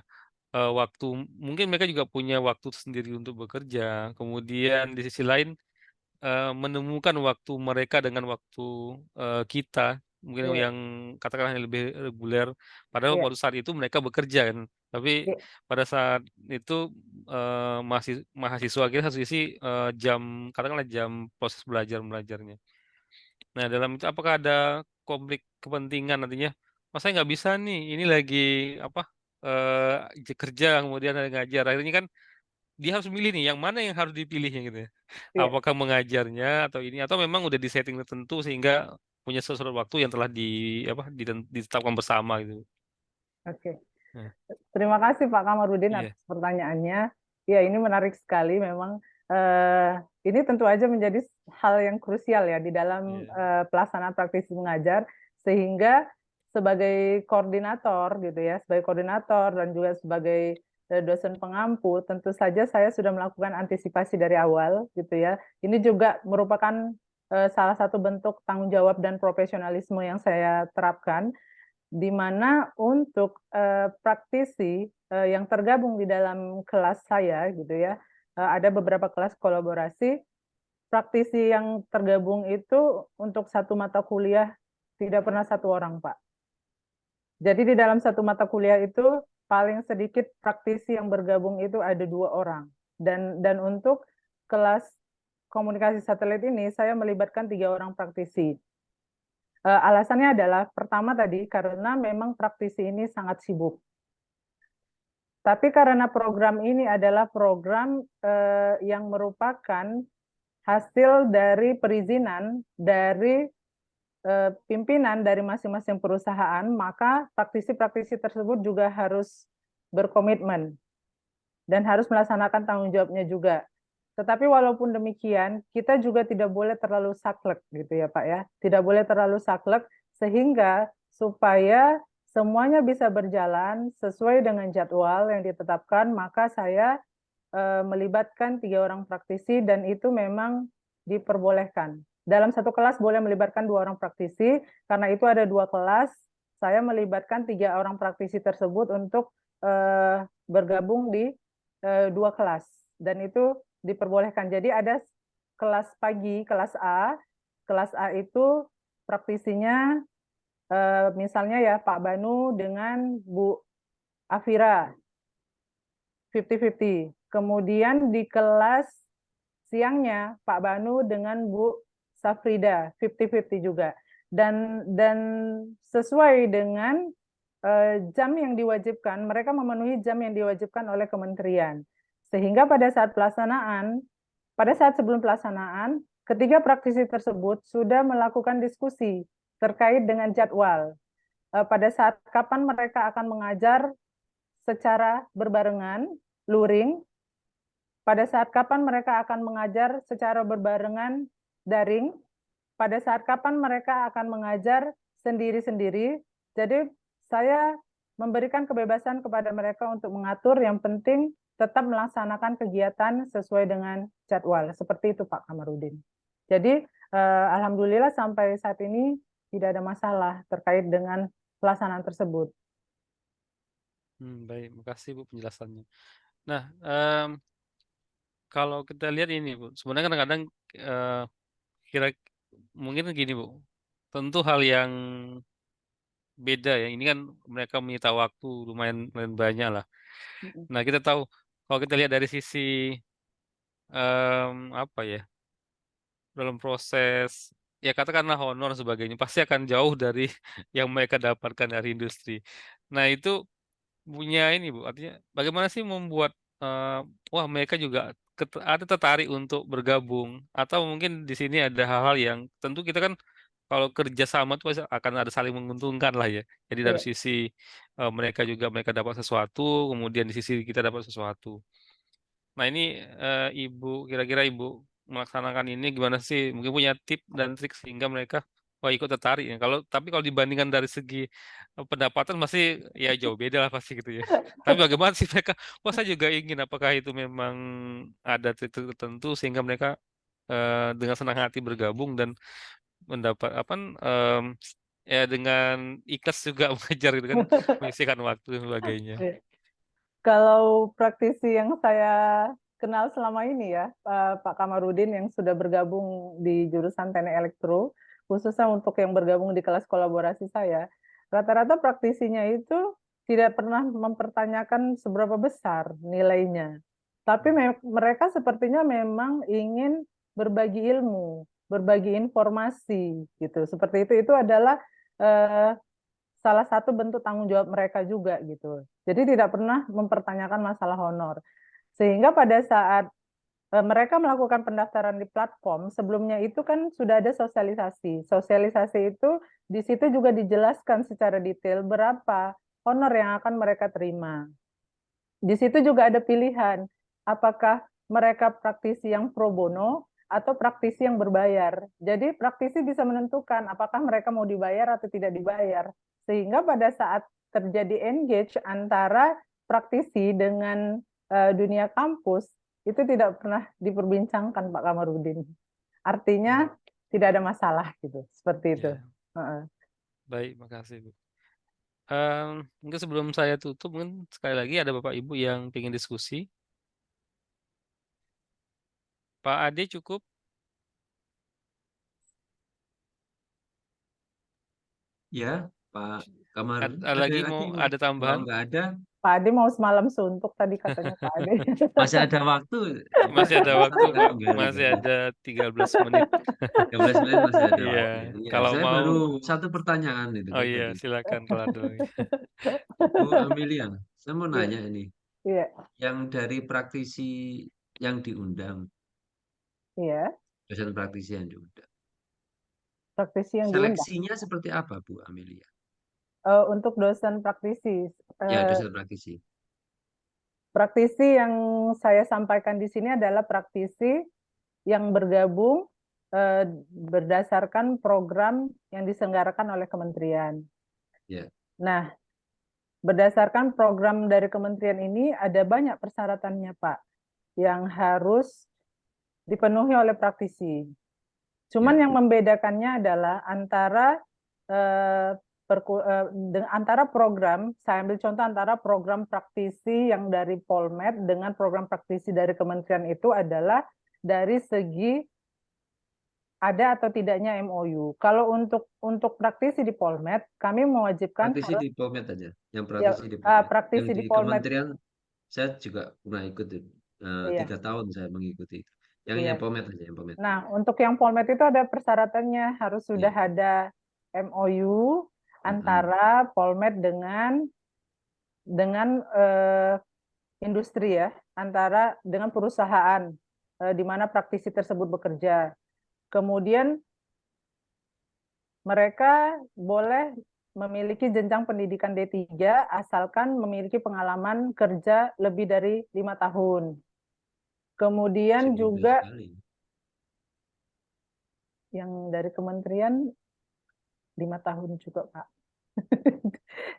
Speaker 1: waktu mungkin mereka juga punya waktu sendiri untuk bekerja. Kemudian di sisi lain menemukan waktu mereka dengan waktu kita mungkin
Speaker 4: Iya.
Speaker 1: yang katakanlah yang lebih reguler. Padahal
Speaker 4: Iya.
Speaker 1: pada saat itu mereka bekerja kan. Tapi
Speaker 4: Iya.
Speaker 1: pada saat itu mahasiswa kita satu sisi jam katakanlah jam proses belajarnya. Nah, dalam itu apakah ada konflik kepentingan nantinya? Mas saya nggak bisa nih, ini lagi apa kerja kemudian ada ngajar. Akhirnya kan dia harus milih nih, yang mana yang harus dipilihnya gitu ya.
Speaker 4: Iya.
Speaker 1: Apakah mengajarnya atau ini atau memang udah di setting tertentu sehingga punya sesuatu waktu yang telah ditetapkan bersama gitu.
Speaker 4: Oke.
Speaker 1: Nah,
Speaker 4: Terima kasih Pak Kamarudin
Speaker 1: iya,
Speaker 4: atas pertanyaannya. Ya, ini menarik sekali memang. Ini tentu aja menjadi hal yang krusial ya di dalam
Speaker 1: iya,
Speaker 4: pelaksanaan praktisi mengajar, sehingga sebagai koordinator gitu ya, sebagai koordinator dan juga sebagai dosen pengampu, tentu saja saya sudah melakukan antisipasi dari awal gitu ya. Ini juga merupakan salah satu bentuk tanggung jawab dan profesionalisme yang saya terapkan, di mana untuk praktisi yang tergabung di dalam kelas saya gitu ya, ada beberapa kelas kolaborasi. Praktisi yang tergabung itu untuk satu mata kuliah tidak pernah satu orang, Pak. Jadi di dalam satu mata kuliah itu paling sedikit praktisi yang bergabung itu ada 2 orang. Dan untuk kelas komunikasi satelit ini saya melibatkan 3 orang praktisi. Alasannya adalah pertama tadi karena memang praktisi ini sangat sibuk. Tapi karena program ini adalah program yang merupakan hasil dari perizinan dari pimpinan dari masing-masing perusahaan, maka praktisi-praktisi tersebut juga harus berkomitmen dan harus melaksanakan tanggung jawabnya juga. Tetapi walaupun demikian, kita juga tidak boleh terlalu saklek gitu ya Pak ya. Tidak boleh terlalu saklek sehingga supaya semuanya bisa berjalan sesuai dengan jadwal yang ditetapkan, maka saya melibatkan 3 orang praktisi dan itu memang diperbolehkan. Dalam satu kelas boleh melibatkan 2 orang praktisi, karena itu ada 2 kelas, saya melibatkan 3 orang praktisi tersebut untuk bergabung di 2 kelas. Dan itu diperbolehkan. Jadi ada kelas pagi, kelas A. Kelas A itu praktisinya misalnya ya Pak Banu dengan Bu Afira, 50-50. Kemudian di kelas siangnya Pak Banu dengan Bu Safrida, 50-50 juga. Dan sesuai dengan jam yang diwajibkan, mereka memenuhi jam yang diwajibkan oleh kementerian. Sehingga pada saat sebelum pelaksanaan, ketiga praktisi tersebut sudah melakukan diskusi terkait dengan jadwal. Pada saat kapan mereka akan mengajar secara berbarengan, luring, pada saat kapan mereka akan mengajar secara berbarengan, daring, pada saat kapan mereka akan mengajar sendiri-sendiri. Jadi saya memberikan kebebasan kepada mereka untuk mengatur, yang penting tetap melaksanakan kegiatan sesuai dengan jadwal. Seperti itu Pak Kamarudin. Jadi alhamdulillah sampai saat ini tidak ada masalah terkait dengan pelaksanaan tersebut.
Speaker 1: baik, makasih Bu penjelasannya. Nah, kalau kita lihat ini Bu, sebenarnya kadang-kadang kira mungkin gini Bu, tentu hal yang beda ya. Ini kan mereka menyita waktu lumayan banyak lah. Nah, kita tahu kalau kita lihat dari sisi apa ya, dalam proses ya katakanlah honor dan sebagainya pasti akan jauh dari yang mereka dapatkan dari industri. Nah, itu punya ini Bu, artinya bagaimana sih membuat wah mereka juga ada tertarik untuk bergabung atau mungkin di sini ada hal-hal yang tentu kita kan kalau kerja sama itu pasti akan ada saling menguntungkan lah ya. Jadi dari
Speaker 4: Iya.
Speaker 1: sisi mereka dapat sesuatu, kemudian di sisi kita dapat sesuatu. Nah, ini Ibu kira-kira Ibu melaksanakan ini gimana sih? Mungkin punya tip dan trik sehingga mereka wah ikut tertarik ya. Tapi kalau dibandingkan dari segi pendapatan masih ya jauh beda lah pasti gitu ya. Tapi bagaimana sih mereka? Wah saya juga ingin. Apakah itu memang ada trik-trik tertentu sehingga mereka dengan senang hati bergabung dan mendapat apa? ya dengan ikhlas juga mengajar gitu kan, menyisihkan waktu dan sebagainya.
Speaker 4: Kalau praktisi yang saya kenal selama ini ya, Pak Kamarudin yang sudah bergabung di jurusan Teknik Elektro, khususnya untuk yang bergabung di kelas kolaborasi saya, rata-rata praktisinya itu tidak pernah mempertanyakan seberapa besar nilainya. Tapi mereka sepertinya memang ingin berbagi ilmu, berbagi informasi gitu. Seperti itu adalah salah satu bentuk tanggung jawab mereka juga gitu. Jadi tidak pernah mempertanyakan masalah honor. Sehingga pada saat mereka melakukan pendaftaran di platform, sebelumnya itu kan sudah ada sosialisasi. Sosialisasi itu di situ juga dijelaskan secara detail berapa honor yang akan mereka terima. Di situ juga ada pilihan, apakah mereka praktisi yang pro bono atau praktisi yang berbayar. Jadi praktisi bisa menentukan apakah mereka mau dibayar atau tidak dibayar. Sehingga pada saat terjadi engage antara praktisi dengan dunia kampus, itu tidak pernah diperbincangkan Pak Kamarudin. Artinya tidak ada masalah gitu, seperti itu.
Speaker 1: Ya. Baik, makasih Bu. Mungkin sebelum saya tutup, mungkin sekali lagi ada Bapak Ibu yang ingin diskusi. Pak Ade cukup?
Speaker 3: Ya, Pak Kamar.
Speaker 1: Ada lagi mau ada
Speaker 3: Kalau
Speaker 1: tambahan?
Speaker 3: nggak ada,
Speaker 4: Pak Ade mau semalam suntuk tadi katanya Pak Ade.
Speaker 3: masih ada waktu.
Speaker 1: Masih ada waktu,
Speaker 3: Silakan
Speaker 1: Pak.
Speaker 3: kembali.
Speaker 1: Masih ada 13 menit.
Speaker 3: 13 menit masih ada
Speaker 1: Iya,
Speaker 3: waktu. Iya,
Speaker 1: kalau
Speaker 3: saya
Speaker 1: mau.
Speaker 3: baru satu pertanyaan itu
Speaker 1: Oh
Speaker 3: kan
Speaker 1: iya,
Speaker 3: tadi.
Speaker 1: silakan kelar dulu.
Speaker 3: Bu Amelia, saya mau nanya ini.
Speaker 4: Iya,
Speaker 3: Yang dari praktisi yang diundang,
Speaker 4: iya.
Speaker 3: dosen praktisi yang diundang,
Speaker 4: Praktisi yang diundang.
Speaker 3: seleksinya seperti apa, Bu Amelia?
Speaker 4: Untuk dosen praktisi,
Speaker 3: Ya, dosen praktisi.
Speaker 4: praktisi yang saya sampaikan di sini adalah praktisi yang bergabung berdasarkan program yang diselenggarakan oleh kementerian.
Speaker 3: Ya.
Speaker 4: Nah, berdasarkan program dari kementerian ini ada banyak persyaratannya, Pak, yang harus dipenuhi oleh praktisi. Cuman yang membedakannya adalah antara antara program, saya ambil contoh antara program praktisi yang dari Polmed dengan program praktisi dari kementerian itu adalah dari segi ada atau tidaknya MOU. Kalau untuk praktisi di Polmed, kami mewajibkan
Speaker 3: Praktisi
Speaker 4: harus
Speaker 3: di Polmed aja, yang
Speaker 4: ya,
Speaker 3: praktisi di Polmed.
Speaker 4: praktisi
Speaker 3: Yang
Speaker 4: di
Speaker 3: di
Speaker 4: Polmed.
Speaker 3: kementerian, saya juga pernah ikut,
Speaker 4: Iya.
Speaker 3: 3 tahun saya mengikuti itu. Yang
Speaker 4: Iya.
Speaker 3: Polmed aja, yang Polmed.
Speaker 4: Nah, untuk yang Polmed itu ada persyaratannya, harus sudah ada MOU antara Polmed dengan industri ya, antara dengan perusahaan di mana praktisi tersebut bekerja. Kemudian mereka boleh memiliki jenjang pendidikan D3 asalkan memiliki pengalaman kerja lebih dari 5 tahun. Kemudian juga yang dari kementerian 5 tahun juga, Pak.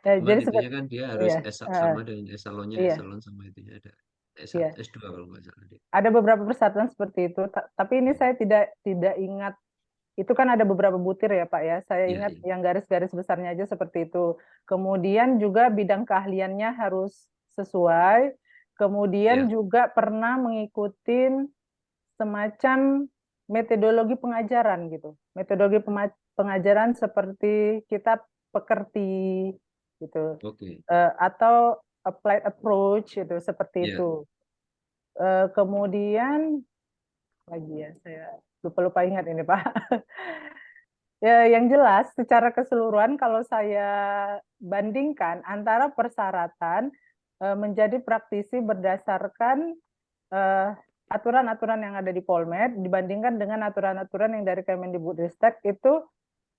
Speaker 3: Jadi intinya kan dia harus sama dengan eselonnya,
Speaker 4: iya.
Speaker 3: eselon sama itunya ada.
Speaker 4: Iya.
Speaker 3: S2 kalau nggak salah dia.
Speaker 4: Ada beberapa persyaratan seperti itu, tapi ini saya tidak ingat. Itu kan ada beberapa butir ya, Pak ya. Saya ingat yang garis-garis besarnya aja seperti itu. Kemudian juga bidang keahliannya harus sesuai. Kemudian juga pernah mengikuti semacam metodologi pengajaran gitu. Metodologi pengajaran seperti kita pekerti gitu. Atau applied approach gitu, seperti itu. Kemudian lagi ya, saya lupa ingat ini Pak. Ya, yang jelas secara keseluruhan kalau saya bandingkan antara persyaratan menjadi praktisi berdasarkan aturan-aturan yang ada di Polmed dibandingkan dengan aturan-aturan yang dari Kemendikbudristek itu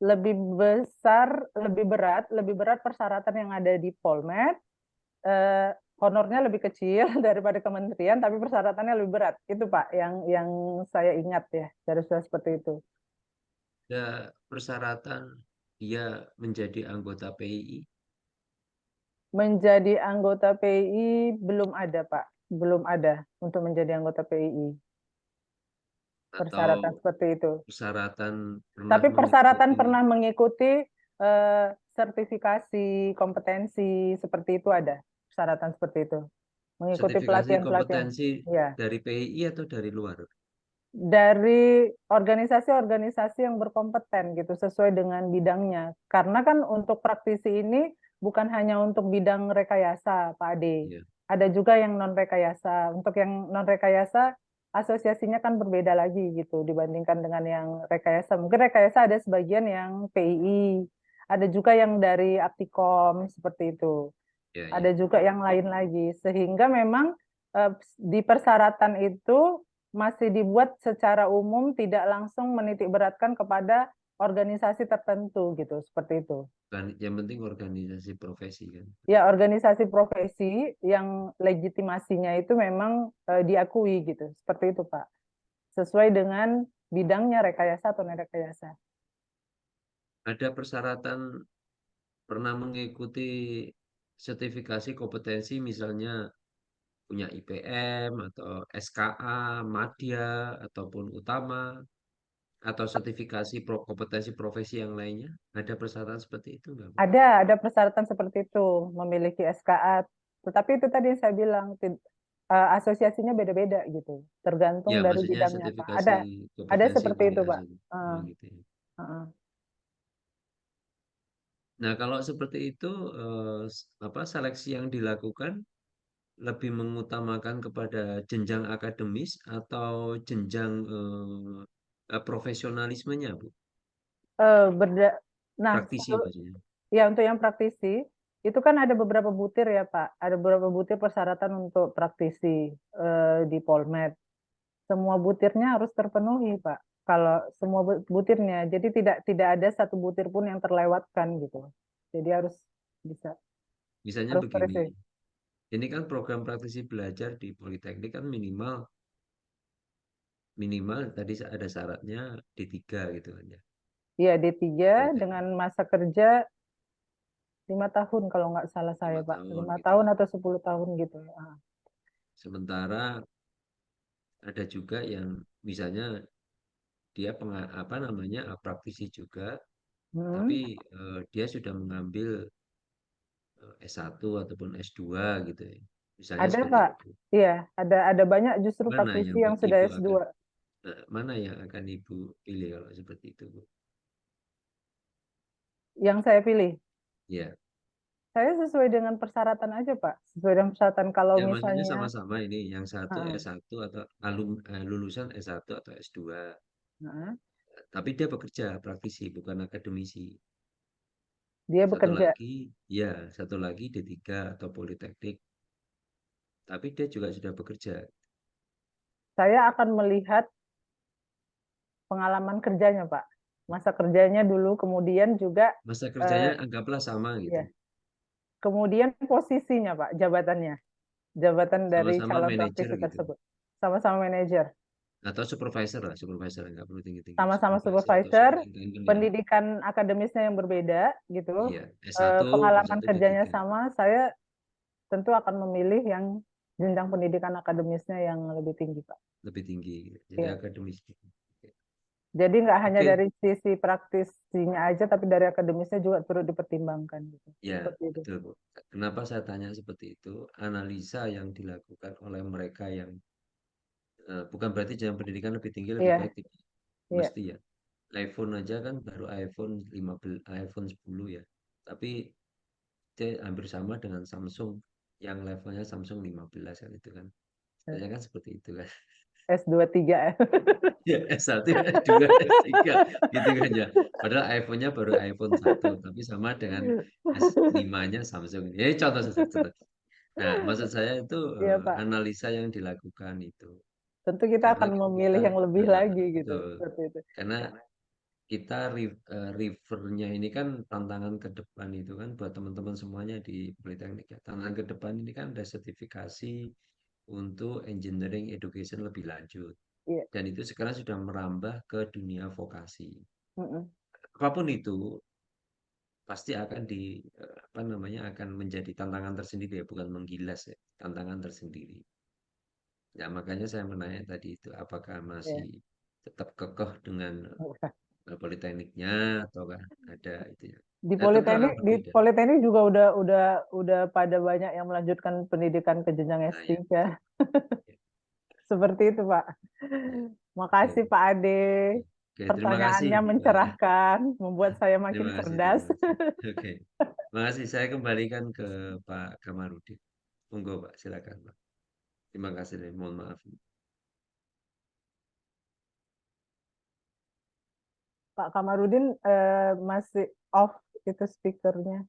Speaker 4: lebih besar, lebih berat persyaratan yang ada di Polmed. Honornya lebih kecil daripada kementerian, tapi persyaratannya lebih berat. Itu Pak, yang saya ingat ya, dari seperti itu.
Speaker 3: Ada persyaratan dia menjadi anggota PII?
Speaker 4: Menjadi anggota PII belum ada Pak, belum ada untuk menjadi anggota PII. Persyaratan seperti itu.
Speaker 3: Persyaratan
Speaker 4: Tapi persyaratan pernah mengikuti sertifikasi, kompetensi seperti itu ada persyaratan seperti itu. Mengikuti
Speaker 3: Sertifikasi
Speaker 4: pelatihan-pelatihan.
Speaker 3: kompetensi
Speaker 4: Ya,
Speaker 3: dari PII atau dari luar?
Speaker 4: dari organisasi-organisasi yang berkompeten gitu sesuai dengan bidangnya. Karena kan untuk praktisi ini bukan hanya untuk bidang rekayasa, Pak Ade.
Speaker 3: Iya.
Speaker 4: Ada juga yang non rekayasa. Untuk yang non rekayasa asosiasinya kan berbeda lagi gitu dibandingkan dengan yang rekayasa. Mungkin rekayasa ada sebagian yang PII, ada juga yang dari Aptikom seperti itu.
Speaker 3: Ya,
Speaker 4: Ada
Speaker 3: ya.
Speaker 4: juga yang lain lagi. Sehingga memang di persyaratan itu masih dibuat secara umum, tidak langsung menitik beratkan kepada organisasi tertentu gitu, seperti itu.
Speaker 3: Yang penting organisasi profesi kan.
Speaker 4: Ya, organisasi profesi yang legitimasinya itu memang diakui gitu, seperti itu Pak. Sesuai dengan bidangnya rekayasa atau non-rekayasa.
Speaker 3: Ada persyaratan pernah mengikuti sertifikasi kompetensi misalnya punya IPM atau SKA, Madya ataupun Utama atau sertifikasi kompetensi profesi yang lainnya? Ada persyaratan seperti itu nggak, Bu?
Speaker 4: Ada persyaratan seperti itu, memiliki SKA. Tetapi itu tadi yang saya bilang, asosiasinya beda-beda gitu, tergantung
Speaker 3: Ya,
Speaker 4: dari
Speaker 3: maksudnya
Speaker 4: bidangnya Pak.
Speaker 3: sertifikasi
Speaker 4: Ada
Speaker 3: kompetensi
Speaker 4: seperti itu Pak.
Speaker 3: Oh, gitu ya. Nah, kalau seperti itu seleksi yang dilakukan lebih mengutamakan kepada jenjang akademis atau jenjang profesionalismenya, Bu?
Speaker 4: Nah,
Speaker 3: Praktisi maksudnya.
Speaker 4: ya untuk yang praktisi itu kan ada beberapa butir ya Pak, ada beberapa butir persyaratan untuk praktisi di Polmed. Semua butirnya harus terpenuhi Pak. Kalau semua butirnya, jadi tidak ada satu butir pun yang terlewatkan gitu. Jadi harus bisa.
Speaker 3: Misalnya
Speaker 4: Harus
Speaker 3: begini,
Speaker 4: presisi.
Speaker 3: ini kan program praktisi belajar di Politeknik kan minimal tadi ada syaratnya D3 gitu kan ya.
Speaker 4: Iya D3
Speaker 3: Politeknik
Speaker 4: dengan masa kerja 5 tahun kalau nggak salah saya
Speaker 3: 5
Speaker 4: Pak.
Speaker 3: tahun
Speaker 4: 5
Speaker 3: gitu.
Speaker 4: tahun atau 10 tahun gitu.
Speaker 3: Sementara ada juga yang misalnya dia praktisi juga, tapi dia sudah mengambil S1 ataupun S2 gitu ya. Misalnya
Speaker 4: Ada
Speaker 3: seperti
Speaker 4: Pak.
Speaker 3: itu.
Speaker 4: Iya, ada banyak justru
Speaker 3: Mana
Speaker 4: praktisi
Speaker 3: yang
Speaker 4: yang sudah
Speaker 3: Ibu
Speaker 4: S2.
Speaker 3: mana yang akan Ibu pilih kalau seperti itu, Bu?
Speaker 4: Yang saya pilih.
Speaker 3: Ya.
Speaker 4: Saya sesuai dengan persyaratan aja, Pak. Sesuai dengan persyaratan kalau
Speaker 3: Ya, maksudnya
Speaker 4: misalnya
Speaker 3: sama-sama ini. Yang satu
Speaker 4: Heeh,
Speaker 3: S1 atau lulusan S1 atau S2.
Speaker 4: heeh.
Speaker 3: Tapi dia bekerja praktisi, bukan akademisi.
Speaker 4: Dia bekerja.
Speaker 3: Satu lagi D3 atau Politeknik. Tapi dia juga sudah bekerja.
Speaker 4: Saya akan melihat pengalaman kerjanya, Pak. Masa kerjanya dulu, kemudian juga
Speaker 3: Masa
Speaker 4: eh,
Speaker 3: kerjanya anggaplah sama gitu.
Speaker 4: ya, kemudian posisinya, Pak, jabatannya. Jabatan dari
Speaker 3: Sama-sama
Speaker 4: calon
Speaker 3: manajer
Speaker 4: praktisi
Speaker 3: gitu.
Speaker 4: tersebut. Sama-sama manajer.
Speaker 3: Atau supervisor lah, supervisor nggak perlu tinggi-tinggi.
Speaker 4: Sama-sama
Speaker 3: Supervisor atau
Speaker 4: supervisor,
Speaker 3: superintendent ya.
Speaker 4: pendidikan akademisnya yang berbeda gitu.
Speaker 3: Iya, S1,
Speaker 4: Pengalaman
Speaker 3: S1
Speaker 4: kerjanya
Speaker 3: D3.
Speaker 4: sama, saya tentu akan memilih yang jenjang pendidikan akademisnya yang lebih tinggi, Pak.
Speaker 3: Lebih tinggi. Jadi
Speaker 4: Iya.
Speaker 3: akademis.
Speaker 4: Jadi nggak hanya
Speaker 3: Oke.
Speaker 4: dari sisi praktisinya aja, tapi dari akademisnya juga turut dipertimbangkan. Gitu.
Speaker 3: Ya,
Speaker 4: Seperti itu.
Speaker 3: betul, Bu. Kenapa saya tanya seperti itu? Analisa yang dilakukan oleh mereka yang bukan berarti jenjang pendidikan lebih tinggi lebih
Speaker 4: Iya,
Speaker 3: baik tidak.
Speaker 4: iya.
Speaker 3: Mesti ya. iPhone aja kan baru iPhone 15, iPhone 10 ya. Tapi dia hampir sama dengan Samsung yang levelnya Samsung 15 kan itu kan. Sebenarnya kan seperti itu kan.
Speaker 4: S2 3 ya.
Speaker 3: Ya S1, S2, S3 gitu kan ya. Padahal iPhone-nya baru iPhone 1 tapi sama dengan S5-nya Samsung. Ya contoh saja. Nah, maksud saya itu
Speaker 4: Iya, Pak.
Speaker 3: analisa yang dilakukan itu.
Speaker 4: Tentu kita
Speaker 3: Karena
Speaker 4: akan
Speaker 3: kan
Speaker 4: memilih
Speaker 3: kita
Speaker 4: yang lebih lagi gitu.
Speaker 3: betul.
Speaker 4: Seperti itu.
Speaker 3: Karena kita refernya ini kan tantangan ke depan itu kan buat teman-teman semuanya di Politeknik ya. Tantangan ke depan ini kan ada sertifikasi untuk engineering education lebih lanjut.
Speaker 4: Iya.
Speaker 3: Dan itu sekarang sudah merambah ke dunia vokasi.
Speaker 4: Mm-mm.
Speaker 3: Apapun itu pasti akan akan menjadi tantangan tersendiri ya, bukan menggilas ya, tantangan tersendiri. Ya makanya saya menanya tadi itu apakah
Speaker 4: Iya.
Speaker 3: masih tetap kekeh dengan politekniknya ataukah ada itu ya?
Speaker 4: Di
Speaker 3: Ya, tentu akan berbeda.
Speaker 4: Politeknik juga udah pada banyak yang melanjutkan pendidikan ke jenjang
Speaker 3: Nah,
Speaker 4: S3.
Speaker 3: ya.
Speaker 4: Seperti itu, Pak. Makasih,
Speaker 3: Oke.
Speaker 4: Pak Ade.
Speaker 3: Oke, terima kasih.
Speaker 4: Pertanyaannya mencerahkan, membuat saya makin
Speaker 3: Terima kasih,
Speaker 4: cerdas.
Speaker 3: terima kasih. Oke. Terima kasih. Saya kembalikan ke Pak Kamarudin. Monggo, Pak, silakan, Pak. Terima kasih, mohon maaf.
Speaker 4: Pak Kamarudin masih off itu speakernya.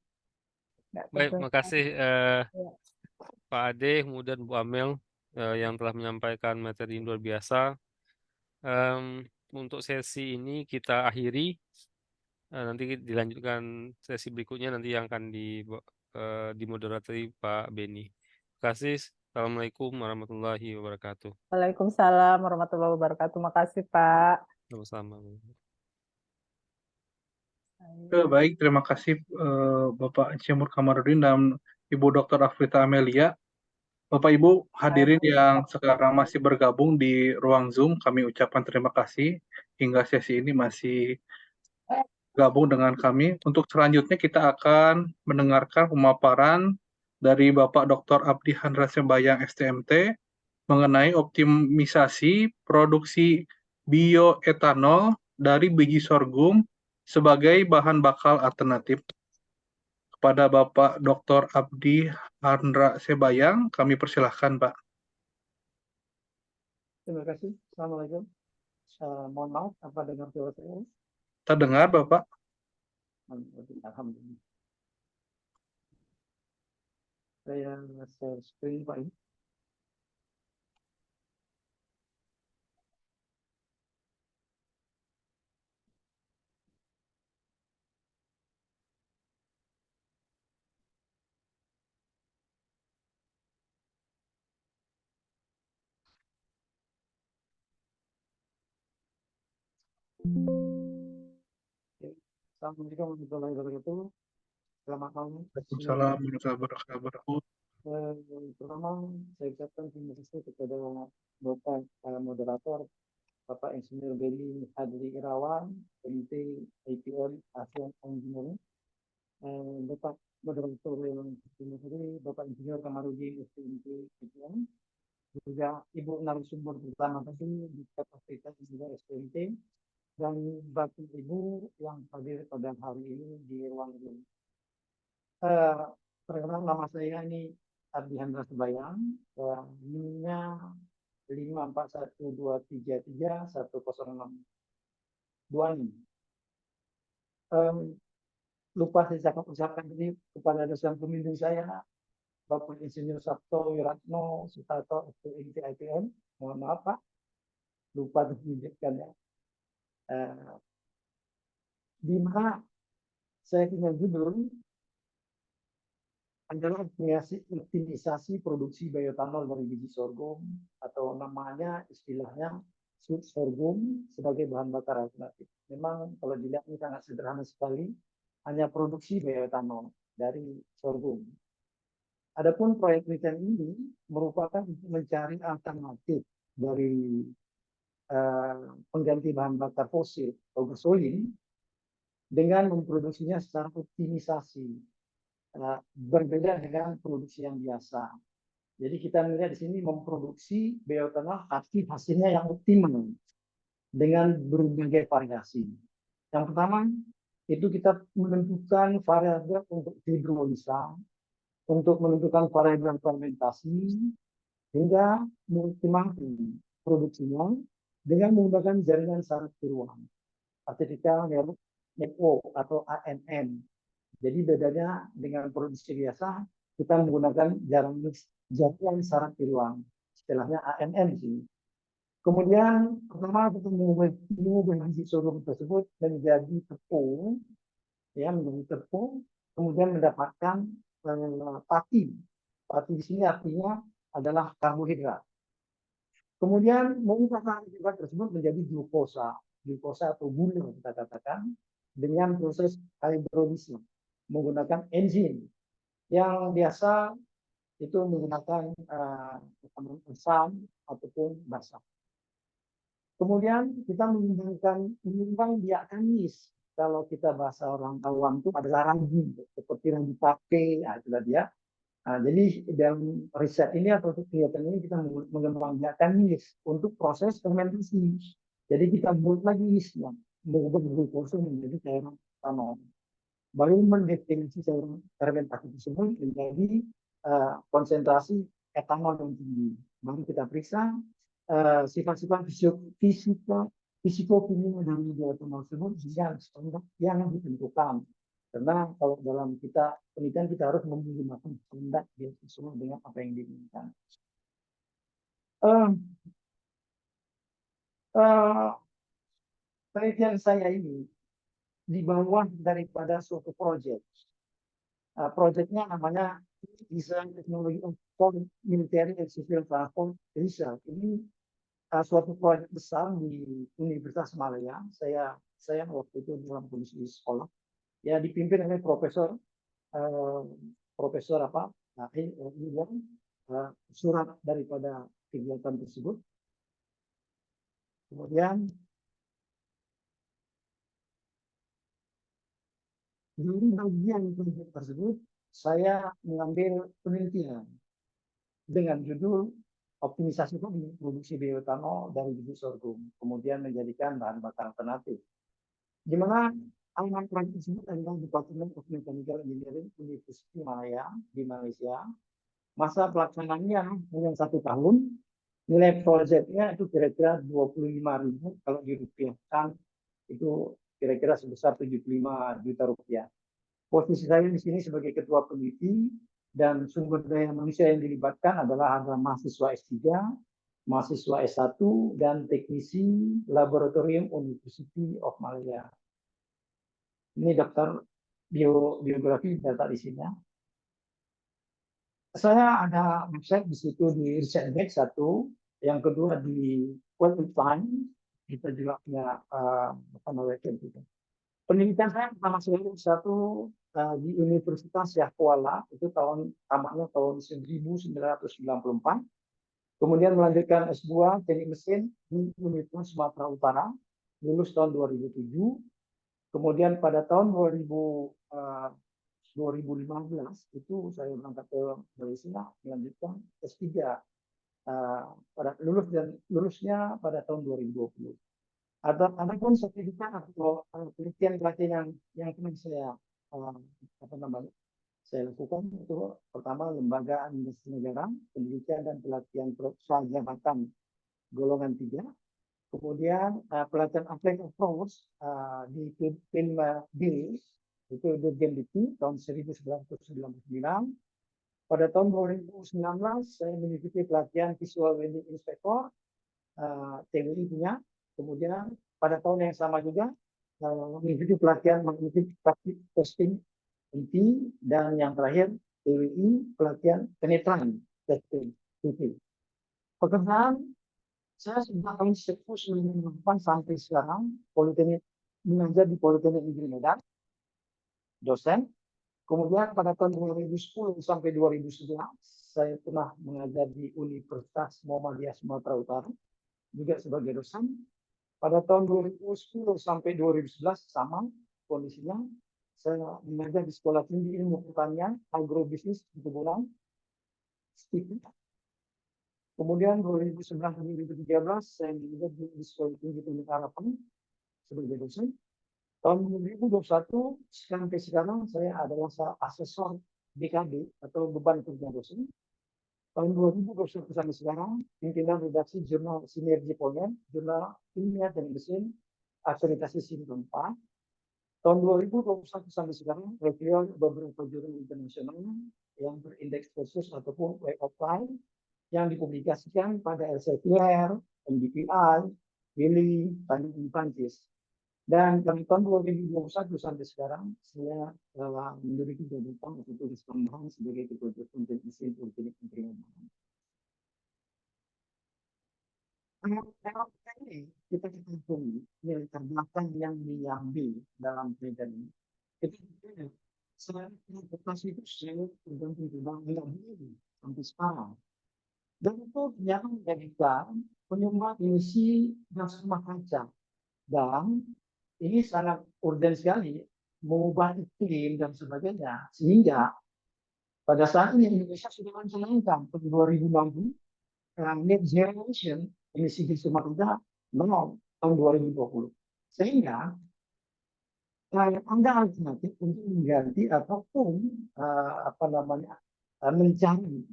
Speaker 4: Nggak
Speaker 1: Baik,
Speaker 4: terdengar.
Speaker 1: makasih
Speaker 4: Ya.
Speaker 1: Pak Ade, kemudian Bu Amel yang telah menyampaikan materi yang luar biasa. Untuk sesi ini kita akhiri. Nanti dilanjutkan sesi berikutnya nanti yang akan dimoderatori Pak Beni. Terima kasih. Assalamualaikum warahmatullahi wabarakatuh.
Speaker 4: Waalaikumsalam warahmatullahi wabarakatuh. Makasih, Pak.
Speaker 1: Sama-sama.
Speaker 6: Baik, terima kasih Bapak Cemur Kamarudin dan Ibu Dr. Afrita Amelia. Bapak Ibu hadirin yang sekarang masih bergabung di ruang Zoom, kami ucapkan terima kasih hingga sesi ini masih gabung dengan kami. Untuk selanjutnya kita akan mendengarkan pemaparan dari Bapak Dr. Abdi Handra Sembayang STMT mengenai optimisasi produksi bioetanol dari biji sorghum sebagai bahan bakal alternatif. Kepada Bapak Dr. Abdi Handra Sembayang, kami persilahkan, Pak.
Speaker 7: Terima kasih. Assalamualaikum. Mohon maaf, apa dengar suara saya?
Speaker 6: Terdengar, Bapak?
Speaker 7: Alhamdulillah. Saya share screen, Pak. Assalamualaikum warahmatullahi wabarakatuh. Selamat malam.
Speaker 6: Waalaikumsalam warahmatullahi wabarakatuh.
Speaker 7: Pertama, saya ucapkan terima kasih kepada Bapak moderator, Bapak Insinyur Beni Hadri Irawan, Komite IPM ASEAN Engineering, Bapak moderator yang terima kasih, Bapak Insinyur Kamarudin STMT IPM, juga Ibu narasumber pertama tadi di Afrika juga STMT, dan Bapak Ibu yang hadir pada hari ini di ruang ini. Perkenalkan nama saya ini Abdi Handra Sembayang, NIM-nya 54123310626. Lupa saya ucapkan ini kepada dosen pembimbing saya, Bapak Insinyur Sabto Wiratno Sutarto STMT IPM. Mohon maaf, Pak, lupa menunjukkannya. Di mana saya punya judul adalah optimisasi produksi bioetanol dari biji sorghum, atau namanya istilahnya sweet sorghum sebagai bahan bakar alternatif. Memang kalau dilihat ini sangat sederhana sekali, hanya produksi bioetanol dari sorghum. Adapun proyek penelitian ini merupakan mencari alternatif dari pengganti bahan bakar fosil atau gasolin dengan memproduksinya secara optimisasi, berbeda dengan produksi yang biasa. Jadi kita melihat di sini memproduksi bioetanol tapi hasilnya yang optimal dengan berbagai variasi. Yang pertama itu kita menentukan variabel untuk hidrolisa, untuk menentukan variabel fermentasi, hingga mengoptimalkan produksinya dengan menggunakan jaringan syarat tiruan, artificial network atau ANN. Jadi bedanya dengan produksi biasa, kita menggunakan jaringan syarat tiruan, istilahnya ANN sih. Kemudian pertama kita mengubah biji sorghum tersebut menjadi tepung, ya, menjadi tepung, kemudian mendapatkan pati. Pati di sini artinya adalah karbohidrat. Kemudian mengubah karbohidrat tersebut menjadi glukosa atau gula kita katakan, dengan proses hidrolisa menggunakan enzim yang biasa itu menggunakan asam ataupun basa. Kemudian kita mengembang biak kamis. Kalau kita bahasa orang awam itu adalah ragi, seperti ragi tape, nah, itu tadi ya. Nah, jadi dalam riset ini atau kegiatan ini kita mengembang biak kamis untuk proses fermentasi. Jadi kita buat lagi yeastnya, mengubah glukosa menjadi cairan etanol. Baru mendefinisi cairan fermentasi tersebut menjadi konsentrasi etanol yang tinggi. Baru kita periksa sifat-sifat fisikokimia dari bioetanol tersebut yang ditentukan. Karena kalau dalam kita penelitian kita harus menggunakan standar sesuai dengan apa yang diinginkan. Penelitian saya ini di bawah daripada suatu proyek. Proyeknya namanya Design Teknologi for Military and Civil Transport Research. Ini suatu proyek besar di Universitas Malaya. Saya waktu itu dalam kondisi sekolah. Ya dipimpin oleh profesor surat daripada kegiatan tersebut. Kemudian di bagian proyek tersebut saya mengambil penelitian dengan judul optimisasi produksi bioetanol dari biji sorghum, kemudian menjadikan bahan bakar alternatif. Di mana anak proyek tersebut adalah Department of Mechanical Engineering University Malaya di Malaysia. Masa pelaksanaannya hanya 1 tahun. Nilai proyeknya itu kira-kira 25.000 kalau dirupiahkan itu kira-kira sebesar 75 juta rupiah. Posisi saya di sini sebagai ketua peneliti dan sumber daya manusia yang dilibatkan adalah mahasiswa S3, mahasiswa S1, dan teknisi laboratorium University of Malaya. Ini daftar biografi data di sini. Saya ada website di situ di ResearchGate 1, yang kedua di Quality Time, kita juga punya website juga. Penelitian saya pertama sekali satu di Universitas Syah Kuala, itu tamatnya tahun 1994. Kemudian melanjutkan S2 teknik mesin di Universitas Sumatera Utara, lulus tahun 2007. Kemudian pada tahun 2015 itu saya berangkat ke Malaysia melanjutkan S3 lulusnya pada tahun 2020. Adapun sertifikat atau pelatihan yang pernah saya lakukan itu pertama lembaga administrasi negara, pendidikan dan pelatihan jabatan golongan 3. Kemudian pelatihan applied approach di BIL itu Dirjen Dikti tahun 1999. Pada tahun 2019 saya mengikuti pelatihan Visual Welding Inspector TWI punya. Kemudian pada tahun yang sama juga mengikuti pelatihan mengikuti praktik testing inti, dan yang terakhir TWI pelatihan penetran testing inti. Pekerjaan saya sudah tahun 1998 sampai sekarang mengajar di Politeknik Negeri Medan, dosen. Kemudian pada tahun 2010 sampai 2011 saya pernah mengajar di Universitas Muhammadiyah Sumatera Utara juga sebagai dosen. Pada tahun 2010 sampai 2011 sama kondisinya, saya mengajar di Sekolah Tinggi Ilmu Pertanian, Agrobisnis di Kebunan. Kemudian 2011-2013 saya mengajar di Sekolah Tinggi Teknik Harapan sebagai dosen. Tahun 2021 sampai sekarang saya adalah asesor BKD atau beban kerja dosen. Tahun 2021 sampai sekarang, pimpinan redaksi jurnal Sinergi Polmen, jurnal Ilmiah dan Mesin, akreditasi SIN keempat. Tahun 2021 sampai sekarang, review beberapa jurnal internasional yang berindeks khusus ataupun Web of Life yang dipublikasikan pada Elsevier, MDPI, Willy, dan Prancis. Dan dari tahun 2021 sampai sekarang, saya memiliki jabatan untuk tulis tambahan sebagai ketua konten mesin Politeknik Negeri Medan. Ini kita hitung nilai terbelakang yang diambil dalam penelitian ini. Itu saya interpretasi itu saya tergantung tentang nilai sampai sekarang. Dan itu ternyata menjadikan penyumbang emisi gas rumah kaca. Dan ini sangat urgen sekali mengubah iklim dan sebagainya. Sehingga pada saat ini Indonesia sudah mencanangkan pada 2060 net zero emission emisi gas rumah kaca 0 tahun 2020. Sehingga ada alternatif untuk mengganti ataupun mencari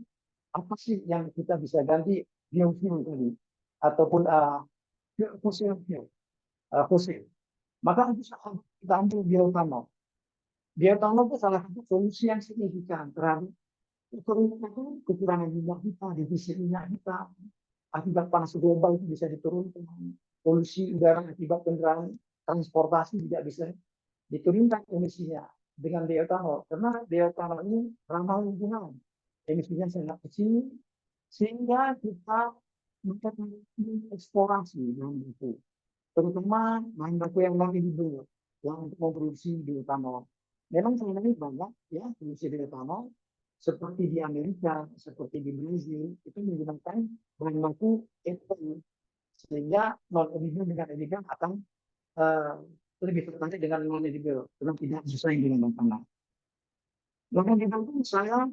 Speaker 7: apa sih yang kita bisa ganti biofuel tadi ataupun fosil fuel, fosil. Maka kita ambil bioetanol. Bioetanol itu salah satu solusi yang signifikan terhadap kekurangan minyak kita, defisit minyak kita, akibat panas global itu bisa diturunkan, polusi udara akibat kendaraan transportasi tidak bisa diturunkan emisinya dengan bioetanol, karena bioetanol ini ramah lingkungan, emisinya sangat kecil, sehingga kita mengeksplorasi bahan baku, terutama bahan baku yang non-renewable yang untuk memproduksi bioetanol. Memang selama ini banyak ya produksi bioetanol seperti di Amerika, seperti di Brazil itu menggunakan bahan baku ethanol, sehingga non-renewable dengan renewable akan lebih tertarik dengan non-renewable karena tidak sesuai dengan tanah. Non-renewable itu saya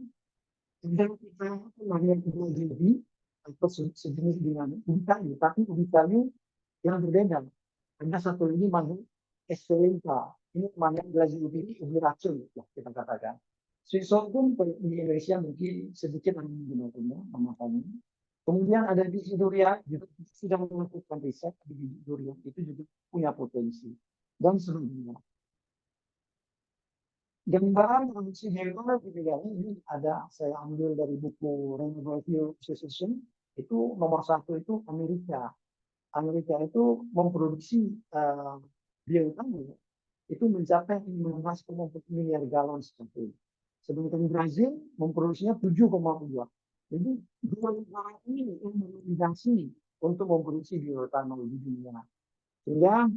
Speaker 7: dan kita namanya jadi atau sejenis dengan ubi kayu, tapi ubi kayu yang berbeda. Ada satu ini manggil Esselenca. Ini namanya belajar ubi ini ubi racun, ya, kita katakan. Sweet sorghum di Indonesia mungkin sedikit orang menggunakannya, memakannya. Kemudian ada biji durian, juga sudah melakukan riset di biji durian itu juga punya potensi dan sebagainya. Gambaran produksi bioetanol ini ada saya ambil dari buku Renewable Fuel Association, itu nomor 1 itu Amerika. Amerika itu memproduksi bioetanol itu mencapai 15,4 miliar galon setiap. Sedangkan Brazil memproduksinya 7,2. Jadi dua negara ini yang mendominasi untuk memproduksi bioetanol di dunia. Sehingga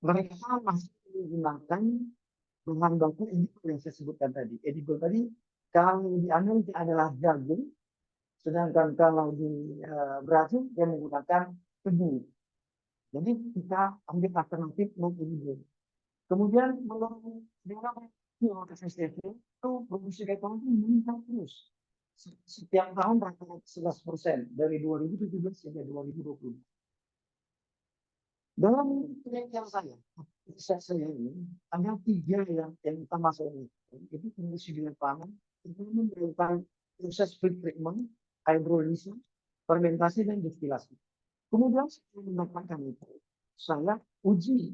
Speaker 7: mereka masih menggunakan bahan baku edible yang saya sebutkan tadi. Edible tadi kalau di Amerika adalah jagung, sedangkan kalau di Brazil dia menggunakan tebu. Jadi kita ambil alternatif non-edible. Kemudian menurut FSDP itu produksi bioetanol itu meningkat terus. Setiap tahun rata-rata 11% dari 2017 hingga 2020. Dalam penelitian saya ini ada 3 yang utama saya itu produksi bioetanol, itu melakukan proses pre-treatment, hidrolisis, fermentasi dan destilasi. Kemudian setelah mendapatkan itu, saya uji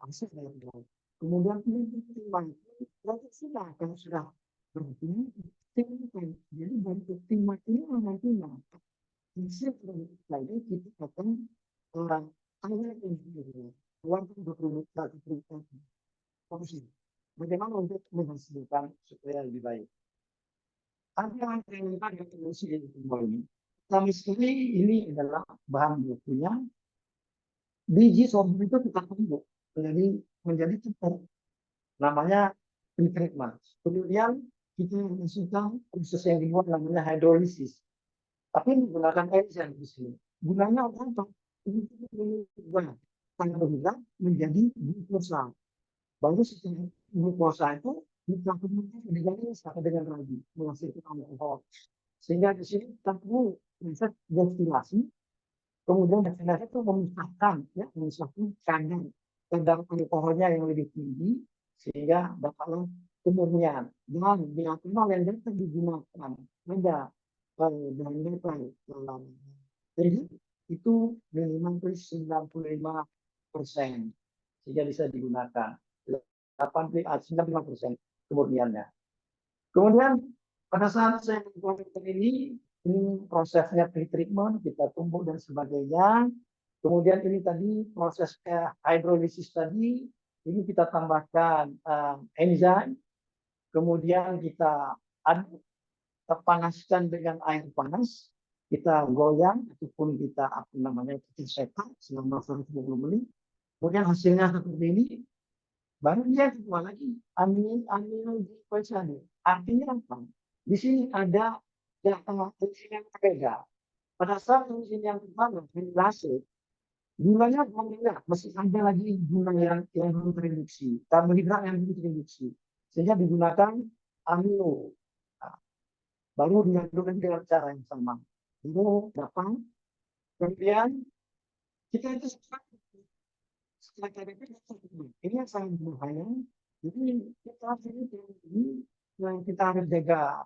Speaker 7: hasil dari itu. Kemudian timah itu sudah kalau sudah berhenti, timah. Jadi dari timah ini nantinya hasil dari kita akan orang bagaimana untuk menghasilkan supaya lebih baik. Ada yang produksi ini. Sama sekali ini adalah bahan bakunya. Biji sorghum itu kita tumbuk menjadi tepung. Namanya pre-treatment. Kemudian kita masukkan proses yang dibuat namanya hidrolisis. Tapi menggunakan enzim di sini. Gunanya apa? Untuk mengubah karbohidrat menjadi glukosa. Baru setelah glukosa itu dicampurkan dengan ragi menghasilkan alkohol. Sehingga di sini kita perlu proses destilasi. Kemudian destilasi itu memisahkan kadar alkoholnya yang lebih tinggi sehingga dapatlah kemurnian. Dan bioetanol yang dapat digunakan ada bahan bakar itu minimal 95% sehingga bisa digunakan 95% kemurniannya. Kemudian pada saat saya melakukan ini prosesnya pre-treatment, kita tumbuk dan sebagainya. Kemudian ini tadi proses hidrolisis tadi, ini kita tambahkan enzim, kemudian kita aduk, kita panaskan dengan air panas, kita goyang ataupun kita kita cetak selama 120 menit. Kemudian hasilnya seperti ini. Baru dia keluar lagi amino glycoside. Artinya apa? Di sini ada data enzim yang berbeda. Pada saat enzim yang pertama amilase, gulanya rendah, masih ada lagi gula yang belum terinduksi, karbohidrat yang belum terinduksi, sehingga digunakan amino. Nah, baru diaduk dengan cara yang sama. Itu datang, kemudian kita itu setelah ini yang sangat berbahaya. Jadi kita kita harus jaga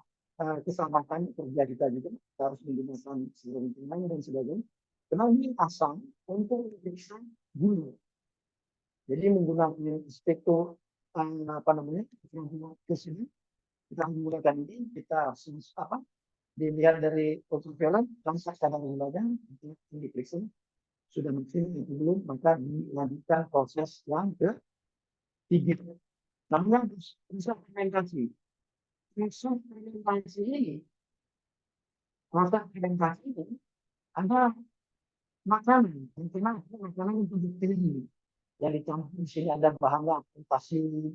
Speaker 7: keselamatan kerja kita juga. Kita harus menggunakan seluruh lingkungan dan sebagainya. Karena ini asam untuk memeriksa gula. Jadi menggunakan spektor apa namanya ke sini kita menggunakan ini kita dilihat dari ultraviolet langsung kadar gulanya diperiksa sudah maksimal atau belum, maka dilanjutkan proses yang ketiga. Namanya proses fermentasi. Proses fermentasi ini ada makanan, yang makanan untuk dipilih. Yang dicampur di sini ada bahan fermentasi,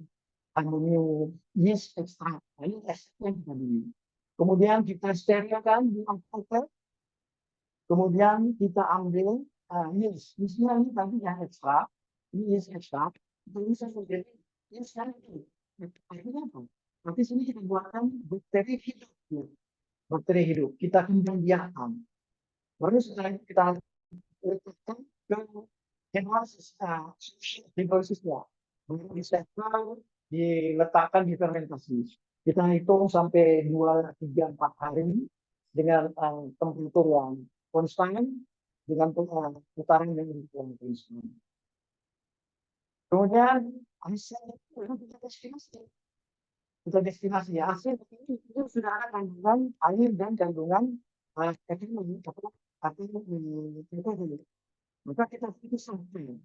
Speaker 7: amonium, yeast extract. Ini esnya kita beli. Kemudian kita sterilkan di alkohol. Kemudian kita ambil yeast. Yeastnya ini tadi yang ekstrak. Ini yeast ekstrak. Kita bisa menjadi yeast yang itu. Artinya apa? Nanti sini kita buatkan bakteri hidup. Bakteri hidup. Kita kembang biarkan. Baru setelah itu kita letakkan ke hemosisnya. Baru disetel, diletakkan di fermentasi. Kita hitung sampai 2, 3, 4 hari dengan temperatur yang konstan dengan putaran yang konstan. Kemudian hasil itu kita destinasi. Kita destinasi ya hasil itu sudah ada kandungan air dan kandungan maka kita pisahkan.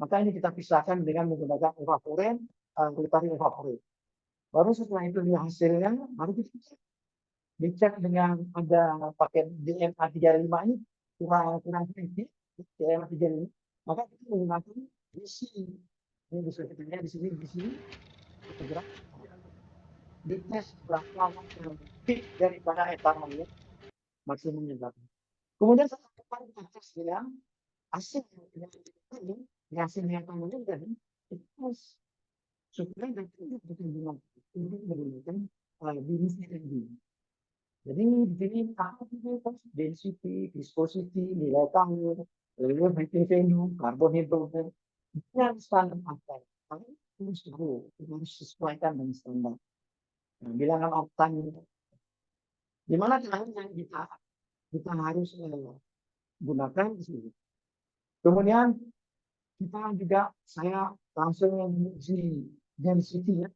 Speaker 7: Maka ini kita pisahkan dengan menggunakan evaporat, evaporat. Baru setelah itu hasilnya, baru kita dicek dengan ada pakai DNA 35 ini kurang sedikit DNA 35, maka kita menggunakan bisi. Ini bisa kita lihat di sini kita gerak dites berapa peak daripada etanolnya maksimumnya berapa. Kemudian setelah kita tes dengan hasil ini hasil etanolnya jadi itu supaya datanya berkandungan untuk menggunakan binisnya energi. Jadi di sini apa itu density, viscosity, nilai tahun, level value, karbohidrat, yang standar apa? Harus sesuaikan dengan standar. Nah, bilangan oktan di mana caranya kita harus gunakan di sini. Kemudian kita juga saya langsung di sini density ya.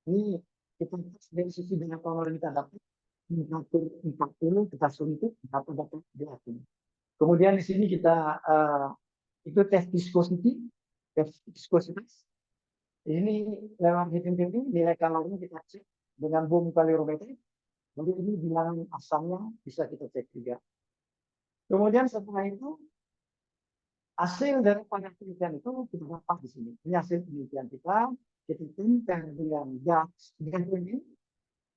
Speaker 7: Ini kita density dengan power kita dapat 40 kita suntik dapat diatur. Kemudian di sini kita itu tes viscosity, ini lewat hitung nilai kalorinya kita cek dengan boom kalorimeter. Jadi ini bilangan asamnya bisa kita cek juga. Kemudian setelah itu hasil daripada penelitian itu kita dapat di sini. Ini hasil penelitian kita compare dengan gas dengan ini,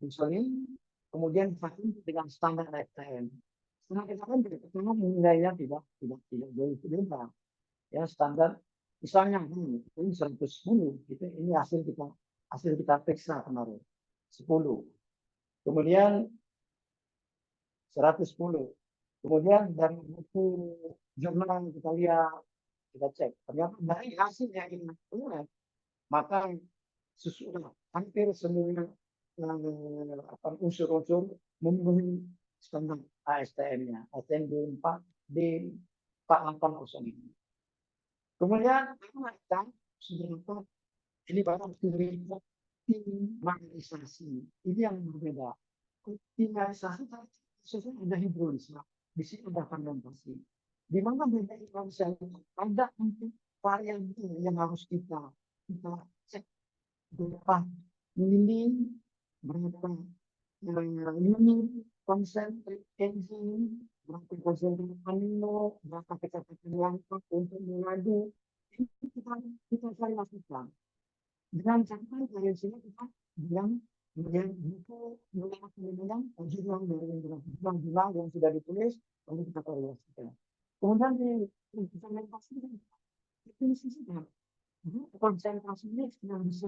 Speaker 7: insulin, kemudian divaksin dengan standar FTM. Standar FTM pertama nilainya tidak jauh berbeda. Ya standar misalnya ini 110 gitu. Ini hasil kita periksa kemarin 10. Kemudian 110. Kemudian dari buku jurnal kita lihat, kita cek. Ternyata dari hasilnya ini maka sesudah hampir semua unsur-unsur memenuhi standar ASTM-nya, ASTM D480 ini. Kemudian kita sudah ini baru optimalisasi. Ini yang berbeda. Optimalisasi sesuatu ada hidrolisnya, di sini ada fermentasi. Di mana beda hidrolisasi ada untuk varian yang harus kita cek berapa mili, berapa unit konsentrat enzim, berapa konsentrat amino, berapa kecepatan langkah untuk mengadu. Ini kita cari lakukan. Dengan catatan dari sini kita bilang kemudian buku yang jurnal yang sudah ditulis, lalu kita korelasikan. Kemudian di fermentasi itu sisanya konsentrasinya yang bisa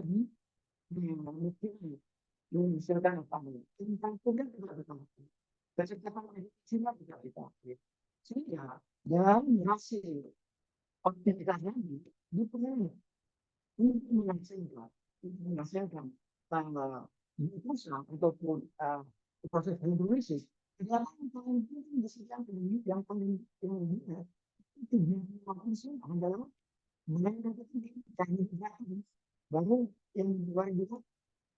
Speaker 7: dihasilkan apa tentang juga tidak dipakai. Kecepatan edisinya tidak dipakai. Sehingga dari hasil optimisasi dipenuhi untuk menghasilkan glukosa ataupun proses hidrolisis. Yang paling penting di sidang ini yang paling itu adalah baru yang juga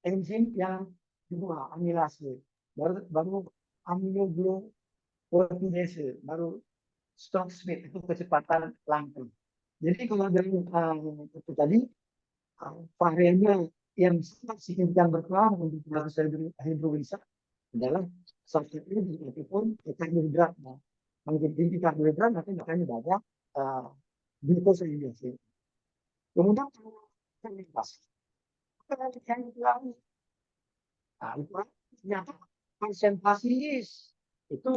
Speaker 7: enzim yang kedua amilase, baru amiloglucosidase, baru stop speed itu kecepatan langkah. Jadi kalau dari itu tadi variabel yang sangat signifikan berpengaruh untuk proses hidrolisa adalah salah satunya ataupun karbohidrat. Menjadi tinggi karbohidrat nanti makanya banyak glukosa yang dihasilkan. Kemudian fermentasi. Yang dialami. Nah, itu ternyata konsentrasi itu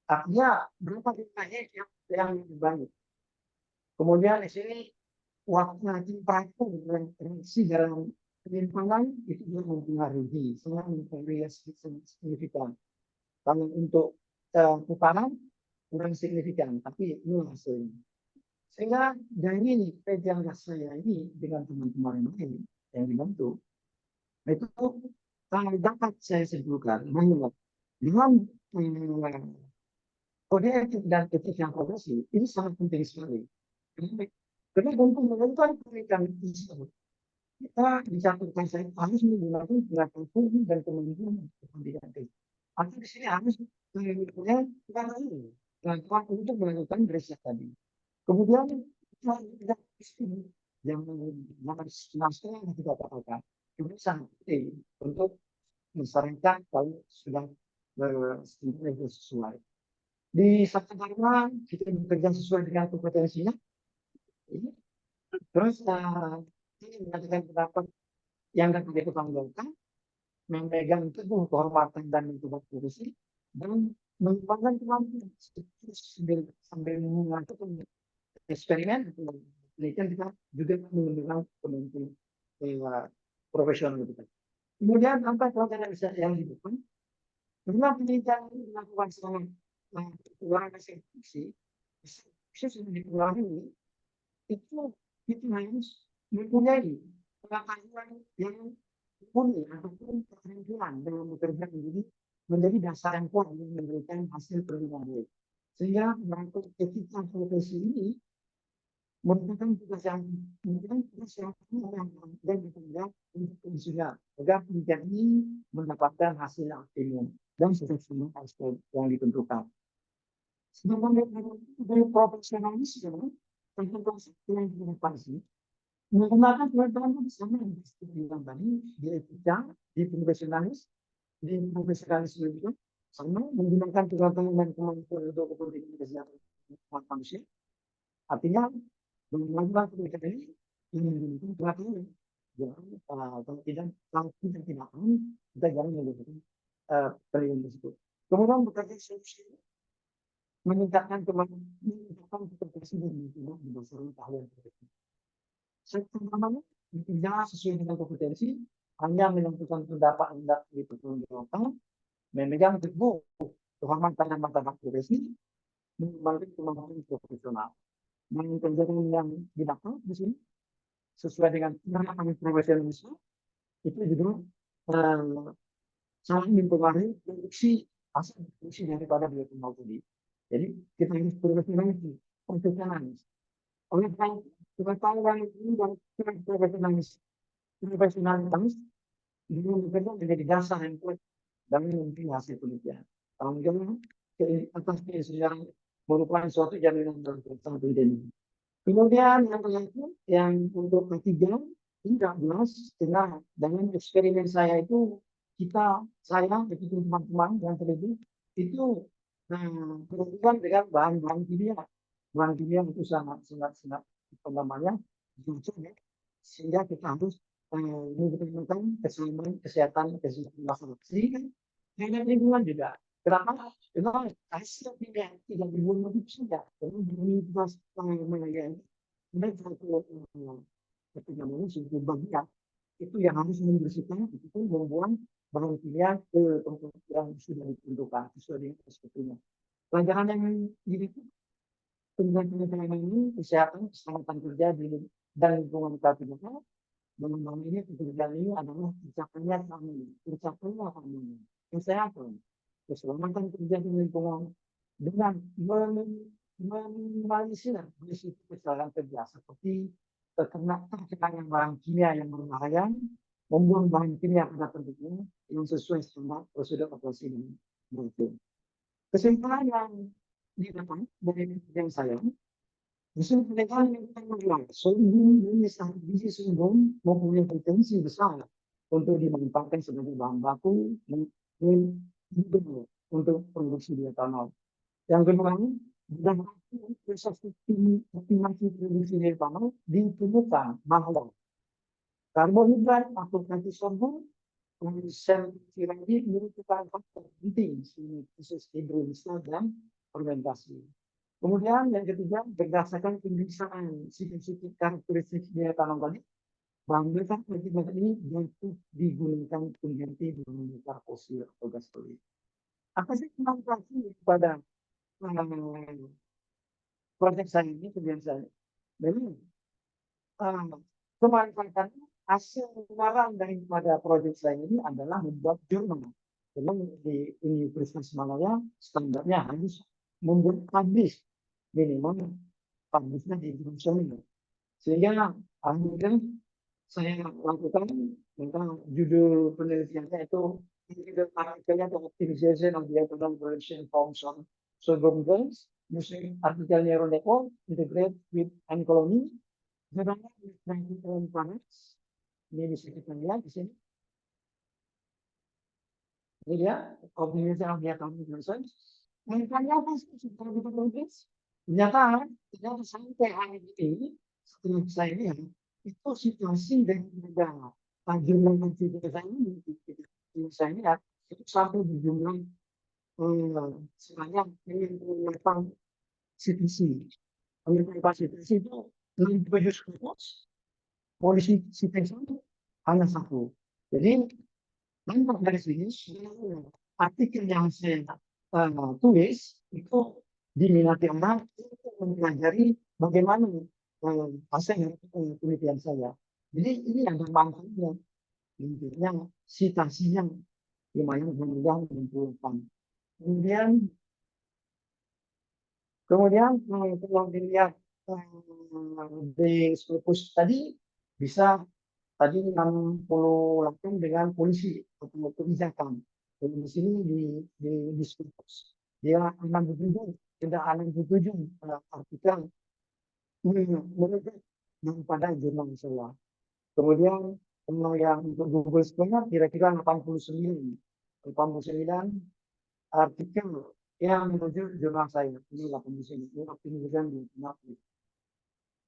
Speaker 7: artinya berapa jumlahnya yang banyak. Kemudian di sini waktu temperatur reaksi dalam penyimpangan itu juga mempengaruhi, sangat mempengaruhi signifikan. Kalau untuk putaran kurang signifikan, tapi ini hasilnya. Sehingga dari pegangan saya ini dengan teman-teman lain yang dibantu, itu dapat saya simpulkan bahwa dengan kode etik dan etik yang progresif ini sangat penting sekali. Karena untuk menentukan pernikahan tersebut, kita dicatatkan saya harus menggunakan gerakan fungsi dan kemampuan kepentingan. Atau di sini harus punya gerakan untuk melakukan riset tadi. Kemudian kita yang master yang kita katakan itu sangat penting untuk mensarankan kalau sudah sesuai. Di satu karena kita bekerja sesuai dengan kompetensinya. Terus ini mengatakan pendapat yang dapat dipertanggungjawabkan, memegang teguh kehormatan dan integritas dan mengembangkan kemampuan sambil melakukan eksperimen penelitian kita juga menggunakan pemimpin profesional kita. Kemudian apa pelajaran yang dibutuhkan? Karena penelitian ini dilakukan selama pengurangan eksekusi, khusus yang dipengaruhi itu harus mempunyai pengetahuan yang mumpuni ataupun keterampilan dalam bekerja menjadi dasar yang kuat untuk memberikan hasil penilaian. Sehingga melakukan etika profesi ini merupakan tugas yang dan bekerja untuk fungsinya agar penelitian ini mendapatkan hasil yang optimum dan sesuai dengan aspek yang ditentukan. Sedangkan dari profesionalisme tentang konsep yang diinovasi menggunakan pengetahuan bersama yang dibilang tadi di etika, di profesionalisme juga sama menggunakan pengetahuan dan kemampuan untuk kepentingan kesehatan manusia. Artinya melakukan penelitian ini menggunakan pengetahuan. Kalau tidak tahu, kita jangan melakukan penelitian tersebut. Kemudian bekerja solusi meningkatkan kompetensi dan berdasarkan keahlian profesi. Pertama, bekerja sesuai dengan kompetensi, hanya menentukan pendapat hendak dipertanggungjawabkan, memegang teguh kehormatan dan martabat profesi, mengembangkan kemampuan profesional. Dan kerjaan yang didapat di sini sesuai dengan penerapan profesionalisme itu juga sangat mempengaruhi produksi hasil produksi daripada bioteknologi tadi. Jadi kita harus profesionalis. Oleh karena pengetahuan ini dan profesionalitas dengan bekerja menjadi dasar yang kuat dalam memiliki hasil penelitian. Tanggung jawab atas yang merupakan suatu jaminan dalam penelitian. Kemudian yang terakhir yang untuk ketiga ini 13 karena dengan eksperimen saya itu saya begitu teman-teman yang terlibat itu berhubungan dengan bahan-bahan kimia. Bahan kimia itu sangat namanya jujur ya. Sehingga kita harus mengutamakan kesehatan masyarakat. Sehingga terhadap lingkungan juga. Kenapa? Karena hasil tidak dibuang begitu saja. Karena bermitas melayani. Dan satu namanya suatu bagian itu yang harus membersihkan itu membuang bahan kimia ke tempat yang sudah ditentukan sesuai dengan SOP-nya. Pelajaran yang ini penelitian ini kesehatan keselamatan kerja dan lingkungan kita dalam ini pekerjaan ini adalah pencapaian kami kesehatan keselamatan kerja di lingkungan dengan meminimalisir risiko kecelakaan kerja seperti terkena barang kimia yang berbahaya, membuang bahan kimia pada tempatnya yang sesuai standar prosedur operasi dan berikut. Kesimpulan yang didapat dari yang saya, justru pendekatan yang kita mulai, sorghum biji sorghum mempunyai potensi besar untuk dimanfaatkan sebagai bahan baku dan untuk produksi bioetanol. Yang kedua, dalam proses optimasi produksi bioetanol ditemukan bahwa karbohidrat atau kaki sorghum sel piramid merupakan faktor penting proses hidrolisa dan fermentasi. Kemudian yang ketiga, berdasarkan pemeriksaan sidik-sidik karakteristik bioetanol tadi, bahan bakar ini dapat digunakan pengganti bahan bakar fosil atau gas fosil. Apa sih manfaatnya pada proyek saya ini, kerjaan saya? Memang kemanfaatannya hasil pengeluaran daripada proyek saya ini adalah membuat jurnal. Memang di Universitas Malaya standarnya harus membuat publish minimal publishnya di internasional. Sehingga alhamdulillah saya lakukan tentang judul penelitiannya itu artikelnya itu optimization of the ethanol production function sorghum grains using artificial neural network integrate with ant colony. Jurnalnya products. Ini bisa kita lihat di sini. Ini dia optimization of the ethanol production. Makanya apa sih setelah kita tulis? Ternyata sampai hari ini setelah saya lihat itu situasi dan negara jumlah saya ini saya lihat itu sampai di jumlah sebanyak 8 situasi. Situasi itu 7 polisi situasi hanya 1. Jadi nampak dari sini artikel yang saya tulis itu diminati orang untuk mempelajari bagaimana hasil penelitian saya. Jadi ini ada manfaatnya. Intinya situasinya lumayan mudah mengumpulkan. Kemudian kalau dilihat di Scopus tadi bisa tadi 68 dengan polisi atau kebijakan. Dan di sini di Scopus dia 67 artikel menurut daripada jurnal saya. Kemudian yang untuk Google Scholar kira-kira 89 artikel yang menuju jurnal saya. Ini 89 optimism di Napi.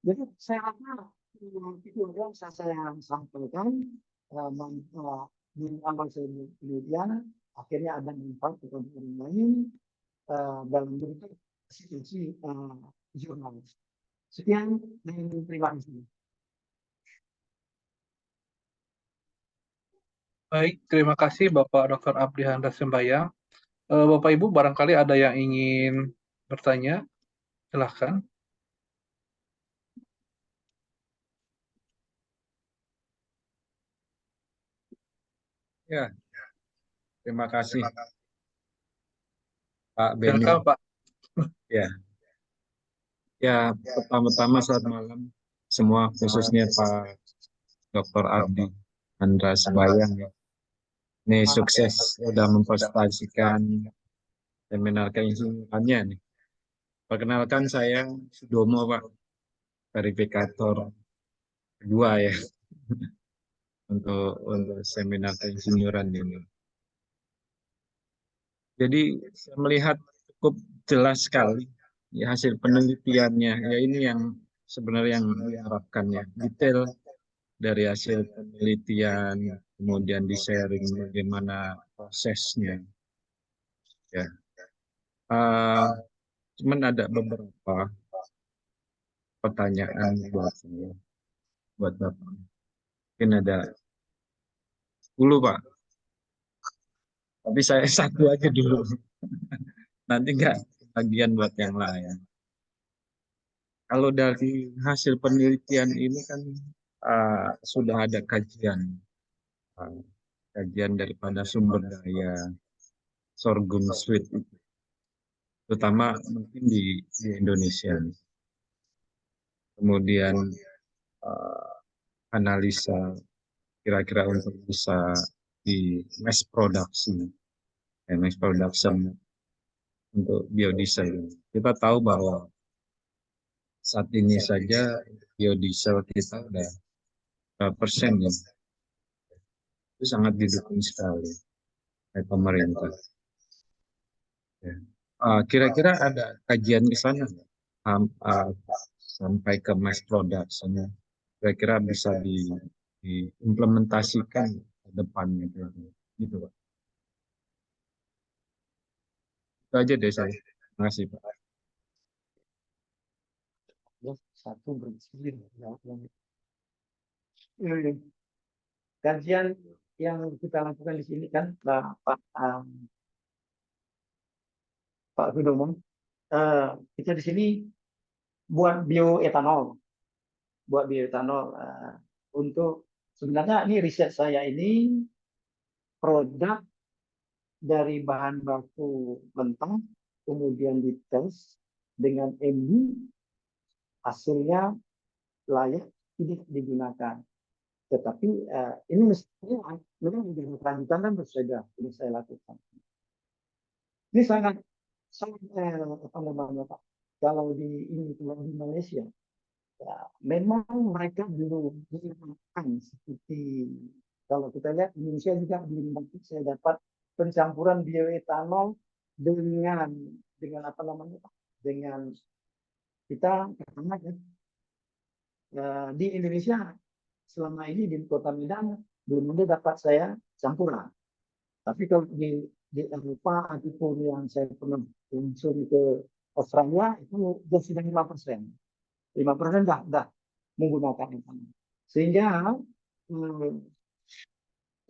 Speaker 7: Jadi saya rasa itu yang saya sampaikan di awal saya penelitian akhirnya ada manfaat kepada orang lain dalam bentuk situasi jurnal. Sekian dan terima kasih.
Speaker 6: Baik, terima kasih Bapak Dr. Abdi Handra Sembayang. Bapak Ibu barangkali ada yang ingin bertanya, silahkan.
Speaker 8: Ya, terima kasih Pak Beni.
Speaker 6: Silakan Pak.
Speaker 8: Ya, pertama-tama selamat malam semua, khususnya Pak Dr. Abdi Handra Sembayang. Ini sukses sudah mempresentasikan seminar keinsinyerannya nih. Perkenalkan saya Sudomo Pak, verifikator kedua ya untuk seminar keinsinyuran ini. Jadi saya melihat cukup jelas sekali ya, hasil penelitiannya. Ya ini yang sebenarnya yang diharapkan ya, detail dari hasil penelitian, kemudian di-sharing bagaimana prosesnya. Ya. Cuman ada beberapa pertanyaan buat saya, buat Bapak. Mungkin ada 10, Pak. Tapi saya satu aja dulu. Nanti nggak bagian buat yang lain. Kalau dari hasil penelitian ini kan sudah ada kajian, kajian daripada sumber daya sorghum sweet itu, terutama mungkin di Indonesia. Kemudian analisa kira-kira untuk bisa di mass production untuk biodiesel. Kita tahu bahwa saat ini saja biodiesel kita udah berapa persen ya, itu sangat didukung sekali oleh pemerintah. Ya. Kira-kira ada kajian di sana nggak? Sampai ke mass production, kira-kira bisa diimplementasikan ke depannya gitu, Pak. Itu aja deh saya. Terima kasih, Pak.
Speaker 7: Satu berhasil. Kajian yang kita lakukan di sini kan Pak Widodo, kita di sini buat bioetanol, untuk sebenarnya ini riset saya ini produk dari bahan baku mentah kemudian dites dengan MU, hasilnya layak tidak digunakan. Tetapi ini mestinya memang menjadi kelanjutan dan berseda ini saya lakukan. Ini sangat apa namanya Pak? Kalau di Malaysia, ya, memang mereka belum menggunakan seperti kalau kita lihat Indonesia juga belum dapat, saya dapat pencampuran bioetanol dengan apa namanya Pak? Dengan kita karena di Indonesia selama ini di Kota Medan belum ada dapat saya campuran. Tapi kalau di Eropa ataupun yang saya pernah langsung ke Australia itu sudah 5%. 5% dah menggunakan itu. Sehingga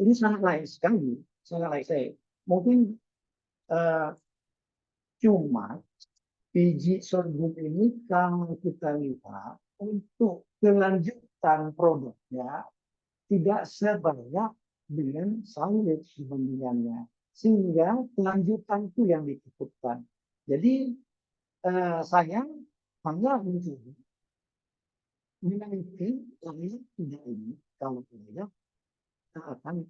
Speaker 7: ini sangat lain sekali, sangat lain saya. Mungkin cuma biji sorghum ini kalau kita lihat untuk kelanjutan produknya tidak sebanyak dengan sawit dibandingkannya, sehingga kelanjutan itu yang ditakutkan. Jadi saya hanya meneliti layak tidak ini, kalau tidak kita akan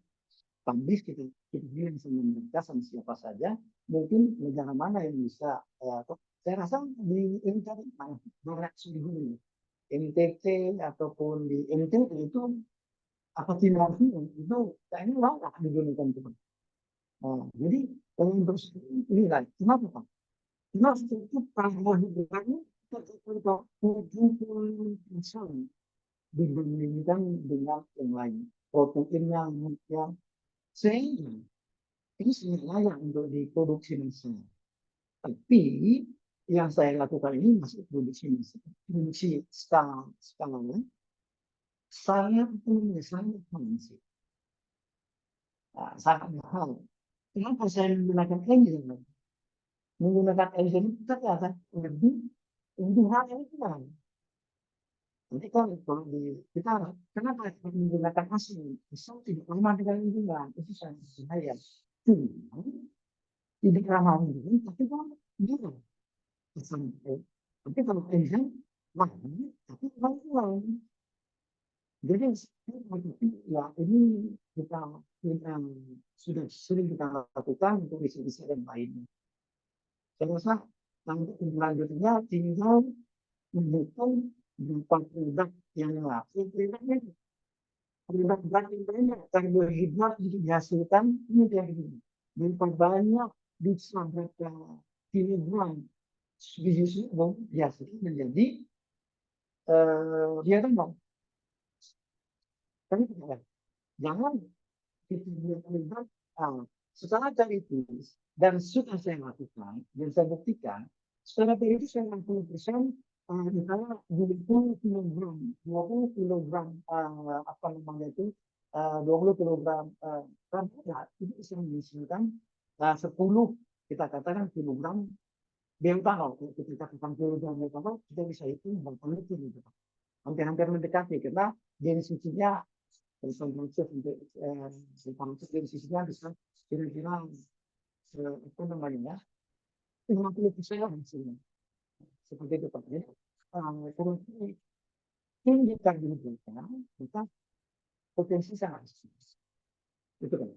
Speaker 7: publish, kita bilang sama mereka, sama siapa saja, mungkin negara mana yang bisa. Saya rasa di barat Sudut NTT ataupun di NTT itu apa timur itu kayaknya layak digunakan itu. Jadi untuk ini lah, kenapa Pak? Karena struktur karbohidratnya tercapai 70% dibandingkan dengan yang lain. Proteinnya, lemaknya, sehingga ini sangat layak untuk diproduksi massal. Tapi yang saya lakukan ini masih produksi massal, produksi skala sangat masih sangat mahal. Kenapa saya menggunakan engine? Menggunakan engine itu ternyata lebih hal yang kurang. Nanti kalau kita kenapa menggunakan asli? Asal tidak ramah dengan lingkungan, itu sangat berbahaya. Tidak ramah lingkungan, tapi kalau dia tapi kalau engine mahal, tapi kurang. Jadi ya ini kita sudah sering kita lakukan untuk riset-riset yang lainnya. Saya rasa nanti lanjutnya tinggal menghitung berupa produk yang lain. Produk banyak karbohidrat dihasilkan ini dari berapa banyak bisa berapa kilogram biji sorghum dihasilkan menjadi dia kan Tapi jangan kita biarkan secara teoritis dan sudah saya lakukan dan saya buktikan secara teoritis saya 60% misalnya 20 kilogram apa namanya itu 20 kilogram karbohidrat itu bisa menghasilkan 10 kita katakan kilogram bioetanol. Kita katakan kilogram bioetanol kita bisa hitung berapa liter gitu, hampir mendekati karena dari susunya untuk dari sisinya bisa kira-kira apa namanya 50% hasilnya seperti itu Pak. Kalau tinggi karbohidratnya kita potensi sangat besar. Itu kan.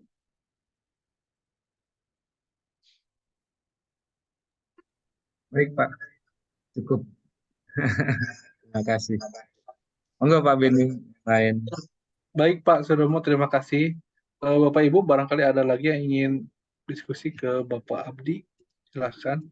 Speaker 8: Baik Pak, cukup. Terima kasih. Monggo Pak Beni lain.
Speaker 6: Baik Pak Sudomo, terima kasih. Bapak Ibu barangkali ada lagi yang ingin diskusi ke Bapak Abdi, silakan.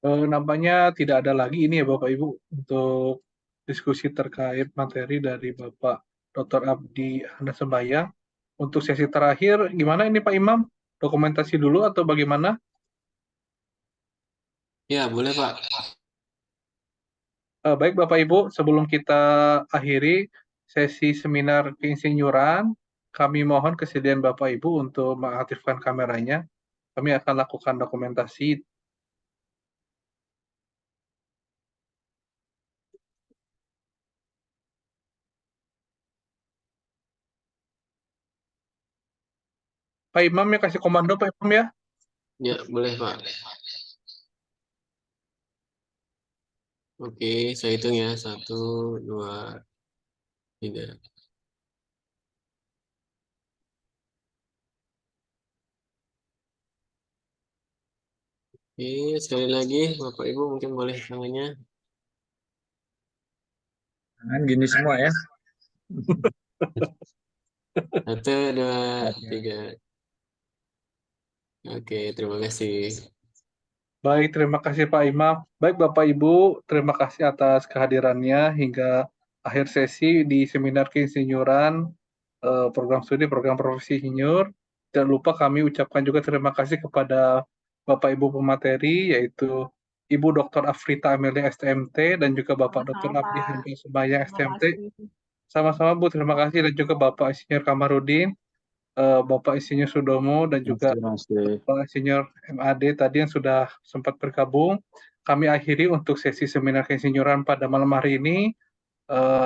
Speaker 6: Nampaknya tidak ada lagi ini ya Bapak Ibu untuk diskusi terkait materi dari Bapak Dr. Abdi Handasembaya. Untuk sesi terakhir, gimana ini Pak Imam? Dokumentasi dulu atau bagaimana?
Speaker 2: Ya, boleh Pak.
Speaker 6: Baik Bapak Ibu, sebelum kita akhiri sesi seminar keinsinyuran, kami mohon kesediaan Bapak Ibu untuk mengaktifkan kameranya. Kami akan lakukan dokumentasi. Pak Imam ya, kasih komando Pak Imam ya.
Speaker 2: Ya, boleh Pak. Oke, saya hitung ya. 1, 2, 3. Oke, sekali lagi Bapak Ibu mungkin boleh tangannya.
Speaker 8: Jangan gini semua ya.
Speaker 2: 1, 2, 3. Oke, terima kasih.
Speaker 6: Baik, terima kasih Pak Imam. Baik Bapak Ibu, terima kasih atas kehadirannya hingga akhir sesi di seminar keinsinyuran program studi program profesi insinyur. Jangan lupa kami ucapkan juga terima kasih kepada Bapak Ibu pemateri yaitu Ibu Dr. Afrita Amelia STMT dan juga Bapak Dr. Abdi Handasembaya STMT. Sama-sama Bu, terima kasih dan juga Bapak Insinyur Kamarudin, Bapak Insinyur Sudomo dan juga Bapak Insinyur MAD tadi yang sudah sempat bergabung. Kami akhiri untuk sesi seminar keinsinyuran pada malam hari ini.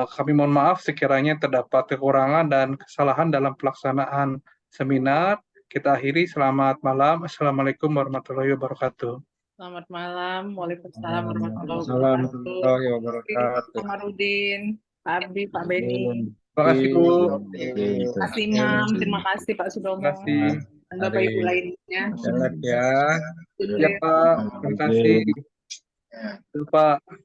Speaker 6: Kami mohon maaf sekiranya terdapat kekurangan dan kesalahan dalam pelaksanaan seminar. Kita akhiri, selamat malam. Assalamualaikum warahmatullahi wabarakatuh.
Speaker 4: Selamat malam. Waalaikumsalam warahmatullahi
Speaker 8: Warahmatullahi wabarakatuh.
Speaker 4: Kamarudin, Pak Abdi, Pak Beni.
Speaker 6: Terima kasih Bu.
Speaker 4: Terima kasih Imam. Terima kasih Pak Sudomo.
Speaker 6: Terima kasih.
Speaker 4: Dan Bapak Ibu lainnya.
Speaker 8: Jalan ya.
Speaker 6: Ya Pak, terima kasih. Pak.